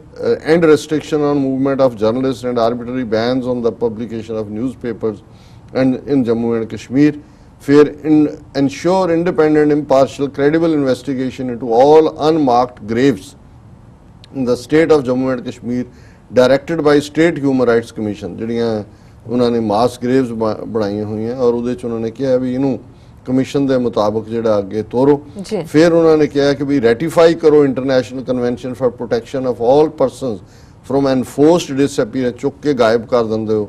Speaker 2: end restriction on movement of journalists and arbitrary bans on the publication of newspapers and in Jammu and Kashmir। फिर ensure independent, impartial, credible investigation into all unmarked graves in the state of Jammu and Kashmir directed by State Human Rights Commission। ਜਿਹੜੀਆਂ ਉਹਨਾਂ ਨੇ mass graves ਬਣਾਈਆਂ ਹੋਈਆਂ ਔਰ ਉਹਦੇ ਚ ਉਹਨਾਂ ਨੇ ਕਿਹਾ ਵੀ ਇਹਨੂੰ कमीशन के मुताबिक ਜਿਹੜਾ ਅੱਗੇ ਤੋਰੋ। फिर उन्होंने कहा कि भी रेटिफाई करो international convention for protection of all persons from enforced disappearance चुक के गायब कर देंगे हो,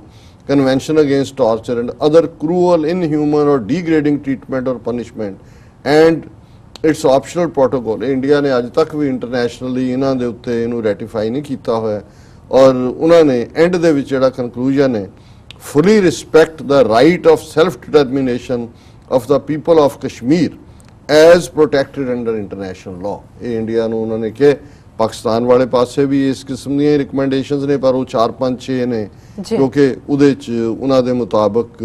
Speaker 2: convention against torture and other cruel inhuman और डिग्रेडिंग ट्रीटमेंट और punishment and it's optional protocol. India ने अज तक भी इंटरनेशनली इन्हां दे उत्ते इहनूं रेटिफाई नहीं किया होया और उन्होंने एंड दे विच जिहड़ा कंक्लूजन है fully respect the right of self determination of the people of Kashmir as protected under international law। ये इंडिया ਨੂੰ ਉਹਨਾਂ ਨੇ ਕਿ ਪਾਕਿਸਤਾਨ ਵਾਲੇ ਪਾਸੇ ਵੀ ਇਸ ਕਿਸਮ ਦੀਆਂ ਰਿਕਮੈਂਡੇਸ਼ਨਸ ਨੇ ਪਰ ਉਹ 4-5-6 ਨੇ ਕਿਉਂਕਿ ਉਹਦੇ ਚ ਉਹਨਾਂ ਦੇ ਮੁਤਾਬਕ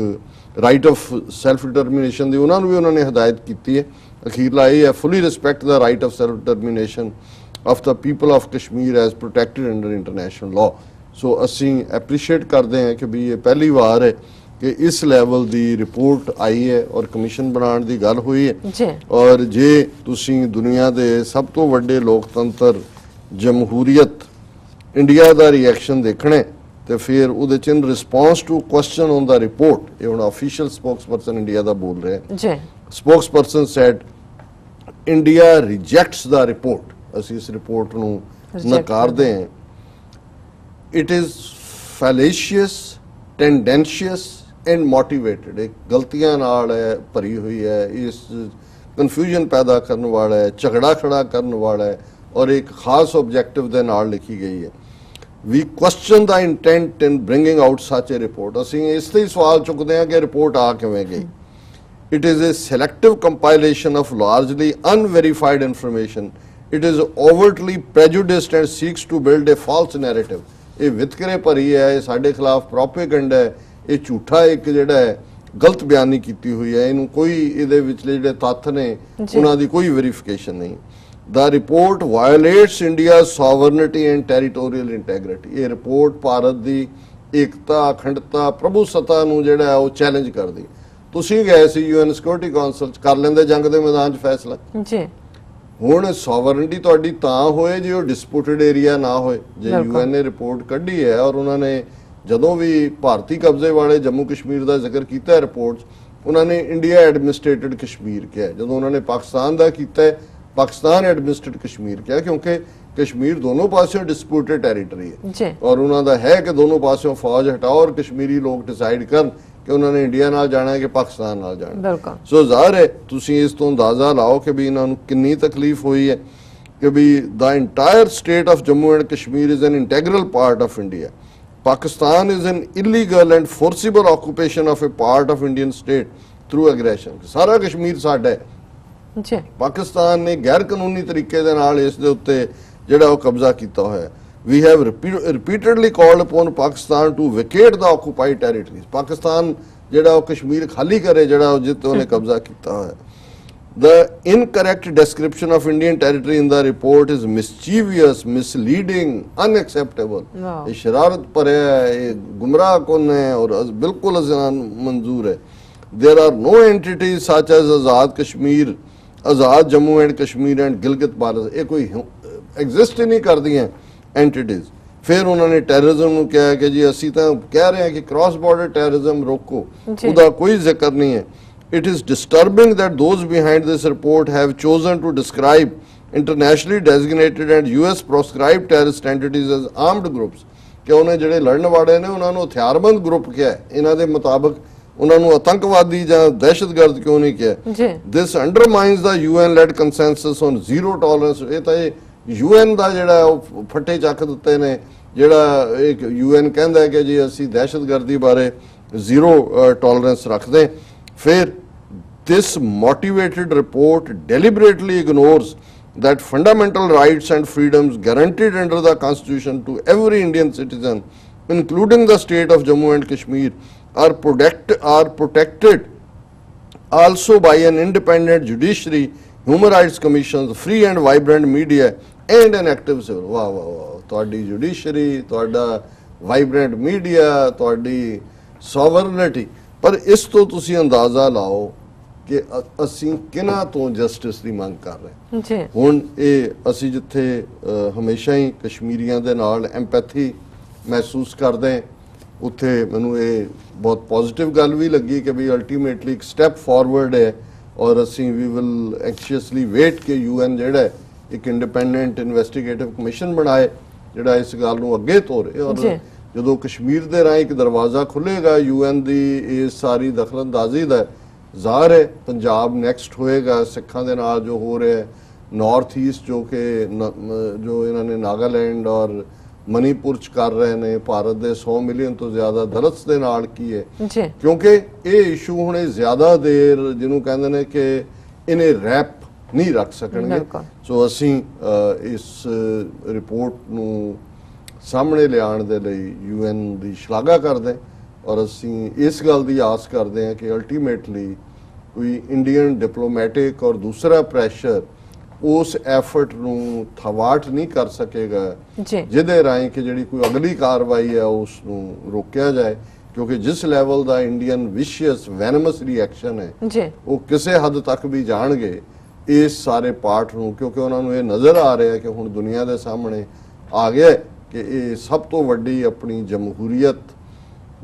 Speaker 2: ਰਾਈਟ ਆਫ ਸੈਲਫ ਡਿਟਰਮੀਨੇਸ਼ਨ ਦੀ ਉਹਨਾਂ ਨੂੰ ਵੀ ਉਹਨਾਂ ਨੇ ਹਦਾਇਤ ਕੀਤੀ ਹੈ ਅਖੀਰਲਾ ਇਹ ਹੈ, fully respect the right of self-determination of the people of Kashmir as protected under international law। ਸੋ ਅਸੀਂ ਐਪਰੀਸ਼ੀਏਟ ਕਰਦੇ ਹਾਂ ਕਿ ਵੀ ਇਹ ਪਹਿਲੀ ਵਾਰ ਹੈ ਕਿ ਇਸ ਲੈਵਲ ਦੀ ਰਿਪੋਰਟ ਆਈ ਹੈ ਔਰ ਕਮਿਸ਼ਨ ਬਣਾਉਣ ਦੀ ਗੱਲ ਹੋਈ ਹੈ। ਔਰ ਜੇ ਤੁਸੀਂ ਦੁਨੀਆ ਦੇ ਸਭ ਤੋਂ ਵੱਡੇ ਲੋਕਤੰਤਰ ਜਮਹੂਰੀਅਤ ਇੰਡੀਆ ਦਾ ਰਿਐਕਸ਼ਨ ਦੇਖਣਾ ਤੇ ਫਿਰ ਉਹਦੇ ਚ in response to question on the report, ਇਹ ਹੁਣ ਆਫੀਸ਼ੀਅਲ ਸਪੋਕਸਪਰਸਨ ਇੰਡੀਆ ਦਾ ਬੋਲ ਰਿਹਾ ਹੈ। Spokesperson said India rejects the report, ਅਸੀਂ ਇਸ ਰਿਪੋਰਟ ਨੂੰ ਨਕਾਰਦੇ ਹਾਂ। It is fallacious, tendentious and motivated, ਇੱਕ ਗਲਤੀਆਂ ਨਾਲ ਹੈ ਭਰੀ ਹੋਈ ਹੈ, ਇਸ ਕਨਫਿਊਜ਼ਨ ਪੈਦਾ ਕਰਨ ਵਾਲਾ ਹੈ, ਝਗੜਾ ਖੜਾ ਕਰਨ ਵਾਲਾ ਹੈ ਔਰ ਇੱਕ ਖਾਸ ਆਬਜੈਕਟਿਵ ਦੇ ਨਾਲ ਲਿਖੀ ਗਈ ਹੈ। ਵੀ ਕੁਐਸਚਨ ਦਾ ਇੰਟੈਂਟ ਇਨ ਬ੍ਰਿੰਗਿੰਗ ਆਊਟ ਸੱਚ ਅ ਰਿਪੋਰਟ। ਅਸੀਂ ਇਸ ਤੇ ਹੀ ਸਵਾਲ ਚੁੱਕਦੇ ਹਾਂ ਕਿ ਰਿਪੋਰਟ ਆ ਕਿਵੇਂ ਗਈ। It is a selective compilation of largely unverified information. It is overtly prejudiced and seeks to build a false narrative. ਇਹ ਵਿਤਕਰੇ ਭਰੀ ਹੈ, ਇਹ ਸਾਡੇ ਖਿਲਾਫ ਪ੍ਰੋਪੇਗੈਂਡਾ ਹੈ, ਇਹ ਝੂਠਾ ਇੱਕ ਜਿਹੜਾ ਹੈ ਗਲਤ ਬਿਆਨੀ ਕੀਤੀ ਹੋਈ ਹੈ। ਇਹਨੂੰ ਕੋਈ ਇਹਦੇ ਵਿਚਲੇ ਜਿਹੜੇ ਤੱਥ ਨੇ ਉਹਨਾਂ ਦੀ ਕੋਈ ਵੈਰੀਫਿਕੇਸ਼ਨ ਨਹੀਂ। The report violates India's sovereignty and territorial integrity। ਇਹ ਰਿਪੋਰਟ ਭਾਰਤ ਦੀ ਏਕਤਾ, ਅਖੰਡਤਾ, ਪ੍ਰਭੂਸੱਤਾ ਨੂੰ ਜਿਹੜਾ ਹੈ ਉਹ ਚੈਲੰਜ ਕਰਦੀ। ਤੁਸੀਂ ਗਏ ਸੀ UN ਸਿਕਿਉਰਿਟੀ ਕਾਉਂਸਲ ਚ, ਕਰ ਲੈਂਦੇ ਜੰਗ ਦੇ ਮੈਦਾਨ 'ਚ ਫੈਸਲਾ ਜੀ। ਹੁਣ ਸੋਵਰਨਟੀ ਤੁਹਾਡੀ ਤਾਂ ਹੋਏ ਜੇ ਉਹ ਡਿਸਪਿਊਟਡ ਏਰੀਆ ਨਾ ਹੋਏ। ਜੇ UN ਨੇ ਰਿਪੋਰਟ ਕੱਢੀ ਹੈ ਔਰ ਉਹਨਾਂ ਨੇ ਜਦੋਂ ਵੀ ਭਾਰਤੀ ਕਬਜ਼ੇ ਵਾਲੇ ਜੰਮੂ ਕਸ਼ਮੀਰ ਦਾ ਜ਼ਿਕਰ ਕੀਤਾ ਰਿਪੋਰਟ 'ਚ, ਉਹਨਾਂ ਨੇ ਇੰਡੀਆ ਐਡਮਿਨਿਸਟ੍ਰੇਟਡ ਕਸ਼ਮੀਰ ਕਿਹਾ। ਜਦੋਂ ਉਹਨਾਂ ਨੇ ਪਾਕਿਸਤਾਨ ਦਾ ਕੀਤਾ ਪਾਕਿਸਤਾਨ ਐਡਮਿਨਿਸਟ੍ਰੇਟਡ ਕਸ਼ਮੀਰ ਕਿਹਾ, ਕਿਉਂਕਿ ਕਸ਼ਮੀਰ ਦੋਨੋਂ ਪਾਸਿਓਂ ਡਿਸਪਿਊਟਡ ਟੈਰੀਟਰੀ ਹੈ ਔਰ ਉਹਨਾਂ ਦਾ ਹੈ ਕਿ ਦੋਨੋਂ ਪਾਸਿਓਂ ਫੌਜ ਹਟਾਓ ਔਰ ਕਸ਼ਮੀਰੀ ਲੋਕ ਡਿਸਾਈਡ ਕਰਨ ਕਿ ਉਹਨਾਂ ਨੇ ਇੰਡੀਆ ਨਾਲ ਜਾਣਾ ਹੈ ਕਿ ਪਾਕਿਸਤਾਨ ਨਾਲ ਜਾਣਾ। ਸੋ ਜ਼ਾਹਰ ਹੈ ਤੁਸੀਂ ਇਸ ਤੋਂ ਅੰਦਾਜ਼ਾ ਲਾਓ ਕਿ ਵੀ ਇਹਨਾਂ ਨੂੰ ਕਿੰਨੀ ਤਕਲੀਫ ਹੋਈ ਹੈ ਕਿ ਵੀ the entire state of Jammu and Kashmir is an integral part of India. Pakistan is an illegal and forcible occupation of a part of Indian state through aggression। ਸਾਰਾ ਕਸ਼ਮੀਰ ਸਾਡਾ ਹੈ ਜੀ। ਪਾਕਿਸਤਾਨ ਨੇ ਗੈਰ ਕਾਨੂੰਨੀ ਤਰੀਕੇ ਦੇ ਨਾਲ ਇਸ ਦੇ ਉੱਤੇ ਜਿਹੜਾ ਉਹ ਕਬਜ਼ਾ ਕੀਤਾ ਹੋਇਆ। We have repeatedly called upon Pakistan to vacate the occupied territories। Pakistan ਜਿਹੜਾ ਉਹ ਕਸ਼ਮੀਰ ਖਾਲੀ ਕਰੇ ਜਿਹੜਾ ਜਿੱਥੇ ਉਹਨੇ ਕਬਜ਼ਾ ਕੀਤਾ ਹੋਇਆ। The incorrect description of Indian territory in the report is mischievous, misleading, unacceptable। ये शरारत पर है, ये गुमराह कौन है और बिल्कुल मंजूर है। There are no entities such as Azad Kashmir, Azad Jammu and Kashmir and Gilgit Baltistan। ये कोई एग्जिस्ट ही नहीं कर दी हैं एंटिटीज। फिर उन्होंने टेररिज्म ਨੂੰ ਕਿਹਾ ਕਿ ਜੀ ਅਸੀਂ ਤਾਂ ਕਹਿ ਰਹੇ ਹਾਂ ਕਿ ਕ੍ਰਾਸ ਬਾਰਡਰ ਟੈਰਰਿਜ਼ਮ ਰੋਕੋ, ਉਹਦਾ ਕੋਈ ਜ਼ਿਕਰ ਨਹੀਂ ਹੈ। It is disturbing that those behind this report have chosen to describe internationally designated and US proscribed terrorist entities as armed groups। ਕਿ ਉਹਨੇ ਜਿਹੜੇ ਲੜਨ ਵਾਲੇ ਨੇ ਉਹਨਾਂ ਨੂੰ ਹਥਿਆਰਬੰਦ ਗਰੁੱਪ ਕਿਹਾ। ਇਹਨਾਂ ਦੇ ਮੁਤਾਬਕ ਉਹਨਾਂ ਨੂੰ ਆਤੰਕਵਾਦੀ ਜਾਂ ਦਹਿਸ਼ਤਗਰਦ ਕਿਉਂ ਨਹੀਂ ਕਿਹਾ। This undermines the UN-led consensus on zero tolerance। ਇਹ ਤਾਂ ਇਹ UN ਦਾ ਜਿਹੜਾ ਉਹ ਫੱਟੇ ਚੱਕ ਦਿੱਤੇ ਨੇ, ਜਿਹੜਾ ਇੱਕ UN ਕਹਿੰਦਾ ਹੈ ਕਿ ਜੀ ਅਸੀਂ ਦਹਿਸ਼ਤਗਰਦੀ ਬਾਰੇ ਜ਼ੀਰੋ ਟੋਲਰੈਂਸ ਰੱਖਦੇ। ਫਿਰ this motivated report deliberately ignores that fundamental rights and freedoms guaranteed under the Constitution to every Indian citizen, including the state of Jammu and Kashmir, are protected also by an independent judiciary, human rights commissions, free and vibrant media, and an active civil। वाह वाह वाह, ਤੁਹਾਡੀ judiciary, ਤੁਹਾਡਾ vibrant media, ਤੁਹਾਡੀ sovereignty। ਪਰ ਇਸ ਤੋਂ ਤੁਸੀਂ ਅੰਦਾਜ਼ਾ ਲਾਓ ਕਿ ਅਸੀਂ ਕਿਹਨਾਂ ਤੋਂ ਜਸਟਿਸ ਦੀ ਮੰਗ ਕਰ ਰਹੇ ਜੀ। ਹੁਣ ਇਹ ਅਸੀਂ ਜਿੱਥੇ ਹਮੇਸ਼ਾ ਹੀ ਕਸ਼ਮੀਰੀਆਂ ਦੇ ਨਾਲ ਐਮਪੈਥੀ ਮਹਿਸੂਸ ਕਰਦੇ ਉੱਥੇ ਮੈਨੂੰ ਇਹ ਬਹੁਤ ਪੋਜ਼ਿਟਿਵ ਗੱਲ ਵੀ ਲੱਗੀ ਕਿ ਵੀ ਅਲਟੀਮੇਟਲੀ ਇੱਕ ਸਟੈਪ ਫਾਰਵਰਡ ਹੈ ਔਰ ਅਸੀਂ ਵੀ ਵਿਲ ਐਂਕਸ਼ੀਅਸਲੀ ਵੇਟ ਕਿ UN ਜਿਹੜਾ ਇੱਕ ਇੰਡੀਪੈਂਡੈਂਟ ਇਨਵੈਸਟੀਗੇਟਿਵ ਕਮਿਸ਼ਨ ਬਣਾਏ ਜਿਹੜਾ ਇਸ ਗੱਲ ਨੂੰ ਅੱਗੇ ਤੋਰੇ। ਔਰ ਜਦੋਂ ਕਸ਼ਮੀਰ ਦੇ ਰਾਹੀਂ ਇੱਕ ਦਰਵਾਜ਼ਾ ਖੁੱਲੇਗਾ UN ਦੀ ਇਸ ਸਾਰੀ ਦਖਲਅੰਦਾਜ਼ੀ ਦਾ, ਜ਼ਾਹਰ ਹੈ ਪੰਜਾਬ ਨੈਕਸਟ ਹੋਏਗਾ। ਸਿੱਖਾਂ ਦੇ ਨਾਲ ਜੋ ਹੋ ਰਿਹਾ ਨਾਰਥ ਈਸਟ ਜੋ ਕਿ ਜੋ ਇਹਨਾਂ ਨੇ ਨਾਗਾਲੈਂਡ ਔਰ ਮਨੀਪੁਰ ਚ ਕਰ ਰਹੇ ਨੇ, ਭਾਰਤ ਦੇ 100 ਮਿਲੀਅਨ ਤੋਂ ਜ਼ਿਆਦਾ ਦਲਤਸ ਦੇ ਨਾਲ ਕੀ ਹੈ, ਕਿਉਂਕਿ ਇਹ ਇਸ਼ੂ ਹੁਣੇ ਜ਼ਿਆਦਾ ਦੇਰ ਜਿਹਨੂੰ ਕਹਿੰਦੇ ਨੇ ਕਿ ਇਹਨੇ ਰੈਪ ਨਹੀਂ ਰੱਖ ਸਕਣਗੇ। ਸੋ ਅਸੀਂ ਇਸ ਰਿਪੋਰਟ ਨੂੰ ਸਾਹਮਣੇ ਲਿਆਉਣ ਦੇ ਲਈ UN ਦੀ ਸ਼ਲਾਘਾ ਕਰਦੇ ਔਰ ਅਸੀਂ ਇਸ ਗੱਲ ਦੀ ਆਸ ਕਰਦੇ ਹਾਂ ਕਿ ਅਲਟੀਮੇਟਲੀ ਕੋਈ ਇੰਡੀਅਨ ਡਿਪਲੋਮੈਟਿਕ ਔਰ ਦੂਸਰਾ ਪ੍ਰੈਸ਼ਰ ਉਸ ਐਫਰਟ ਨੂੰ ਥਵਾਟ ਨਹੀਂ ਕਰ ਸਕੇਗਾ
Speaker 1: ਜੀ
Speaker 2: ਜਿਹਦੇ ਰਾਹੀਂ ਕਿ ਜਿਹੜੀ ਕੋਈ ਅਗਲੀ ਕਾਰਵਾਈ ਹੈ ਉਸ ਨੂੰ ਰੋਕਿਆ ਜਾਏ, ਕਿਉਂਕਿ ਜਿਸ ਲੈਵਲ ਦਾ ਇੰਡੀਅਨ ਵਿਸ਼ੀਅਸ ਵੈਨਮਸ ਰਿਐਕਸ਼ਨ ਹੈ
Speaker 1: ਜੀ
Speaker 2: ਉਹ ਕਿਸੇ ਹੱਦ ਤੱਕ ਵੀ ਜਾਣਗੇ ਇਸ ਸਾਰੇ ਪਾਰਟ ਨੂੰ, ਕਿਉਂਕਿ ਉਹਨਾਂ ਨੂੰ ਇਹ ਨਜ਼ਰ ਆ ਰਿਹਾ ਕਿ ਹੁਣ ਦੁਨੀਆ ਦੇ ਸਾਹਮਣੇ ਆ ਗਿਆ ਕਿ ਇਹ ਸਭ ਤੋਂ ਵੱਡੀ ਆਪਣੀ ਜਮਹੂਰੀਅਤ,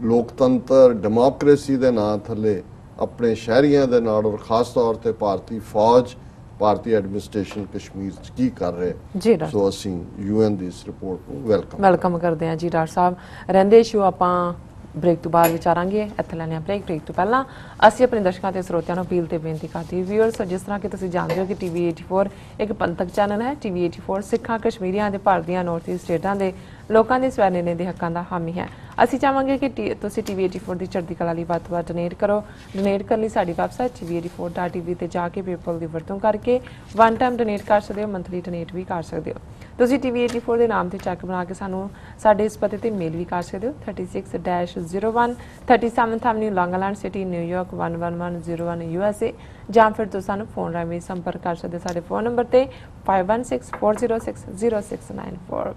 Speaker 2: ਲੋਕਤੰਤਰ, ਡੈਮੋਕ੍ਰੇਸੀ ਦੇ ਨਾਂ ਥੱਲੇ ਆਪਣੇ ਸ਼ਹਿਰੀਆਂ ਦੇ ਨਾਲ ਔਰ ਖਾਸ ਤੌਰ ਤੇ ਭਾਰਤੀ ਫੌਜ, ਭਾਰਤੀ ਐਡਮਿਨਿਸਟ੍ਰੇਸ਼ਨ ਕਸ਼ਮੀਰ 'ਚ ਕੀ ਕਰ ਰਿਹਾ।
Speaker 1: ਜੀ ਡਾਕਟਰ
Speaker 2: ਸੋ ਅਸੀਂ UN ਦੀ ਇਸ ਰਿਪੋਰਟ ਨੂੰ
Speaker 1: ਵੈਲਕਮ ਕਰਦੇ ਹਾਂ ਜੀ ਡਾਕਟਰ ਸਾਹਿਬ। ਰਹਿੰਦੇ ਇਸ਼ੂ ਆਪਾਂ ਬ੍ਰੇਕ ਤੋਂ ਬਾਅਦ ਵਿਚਾਰਾਂਗੇ। ਇੱਥੇ ਲੈਣੇ ਆ ਬ੍ਰੇਕ ਤੋਂ ਪਹਿਲਾਂ ਅਸੀਂ ਆਪਣੇ ਦਰਸ਼ਕਾਂ ਤੇ ਸਰੋਤਿਆਂ ਨੂੰ ਅਪੀਲ ਤੇ ਬੇਨਤੀ ਕਰਦੇ ਵਿਊਅਰਸ, ਜਿਸ ਤਰ੍ਹਾਂ ਕਿ ਤੁਸੀਂ ਜਾਣਦੇ ਹੋ ਕਿ TV 84 ਇੱਕ ਪੰਥਕ ਚੈਨਲ ਹੈ। TV 84 ਸਿੱਖਾਂ, ਕਸ਼ਮੀਰੀਆਂ ਦੇ ਭਾਰਤ ਦੀਆਂ ਨਾਰਥ ਈਸਟ ਸਟੇਟਾਂ ਦੇ ਲੋਕਾਂ ਦੇ ਸਵੈ ਨਿਰਣੇ ਦੇ ਹੱਕਾਂ ਦਾ ਹਾਮੀ ਹੈ। ਅਸੀਂ ਚਾਹਾਂਗੇ ਕਿ ਤੁਸੀਂ TV 84 ਦੀ ਚੜ੍ਹਦੀ ਕਲਾ ਲਈ ਵੱਧ ਤੋਂ ਵੱਧ ਡੋਨੇਟ ਕਰੋ। ਡੋਨੇਟ ਕਰਨ ਲਈ ਸਾਡੀ ਵੈਬਸਾਈਟ tv84.tv ਤੇ ਜਾ ਕੇ PayPal ਦੀ ਵਰਤੋਂ ਕਰਕੇ ਵਨ ਟਾਈਮ ਡੋਨੇਟ ਕਰ ਸਕਦੇ ਹੋ, ਮੰਥਲੀ ਡੋਨੇਟ ਵੀ ਕਰ ਸਕਦੇ ਹੋ। ਤੁਸੀਂ TV 84 ਦੇ ਨਾਮ ਤੇ ਚੈੱਕ ਬਣਾ ਕੇ ਸਾਨੂੰ ਸਾਡੇ ਇਸ ਪਤੇ ਤੇ ਮੇਲ ਵੀ ਕਰ ਸਕਦੇ ਹੋ 36-01 37th Avenue, Long Island City, New York 11101 USA, ਜਾਂ ਫਿਰ ਤੁਸੀਂ ਸਾਨੂੰ ਫੋਨ ਰਾਹੀਂ ਸੰਪਰਕ ਕਰ ਸਕਦੇ ਸਾਡੇ ਫੋਨ ਨੰਬਰ ਤੇ 5164060694।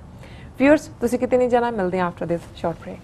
Speaker 1: ਵਿਊਅਰਸ, ਤੁਸੀਂ ਕਿਤੇ ਨਹੀਂ ਜਾਣਾ, ਮਿਲਦੇ ਹਾਂ ਆਫਟਰ ਦਿਸ ਸ਼ਾਰਟ ਬ੍ਰੇਕ।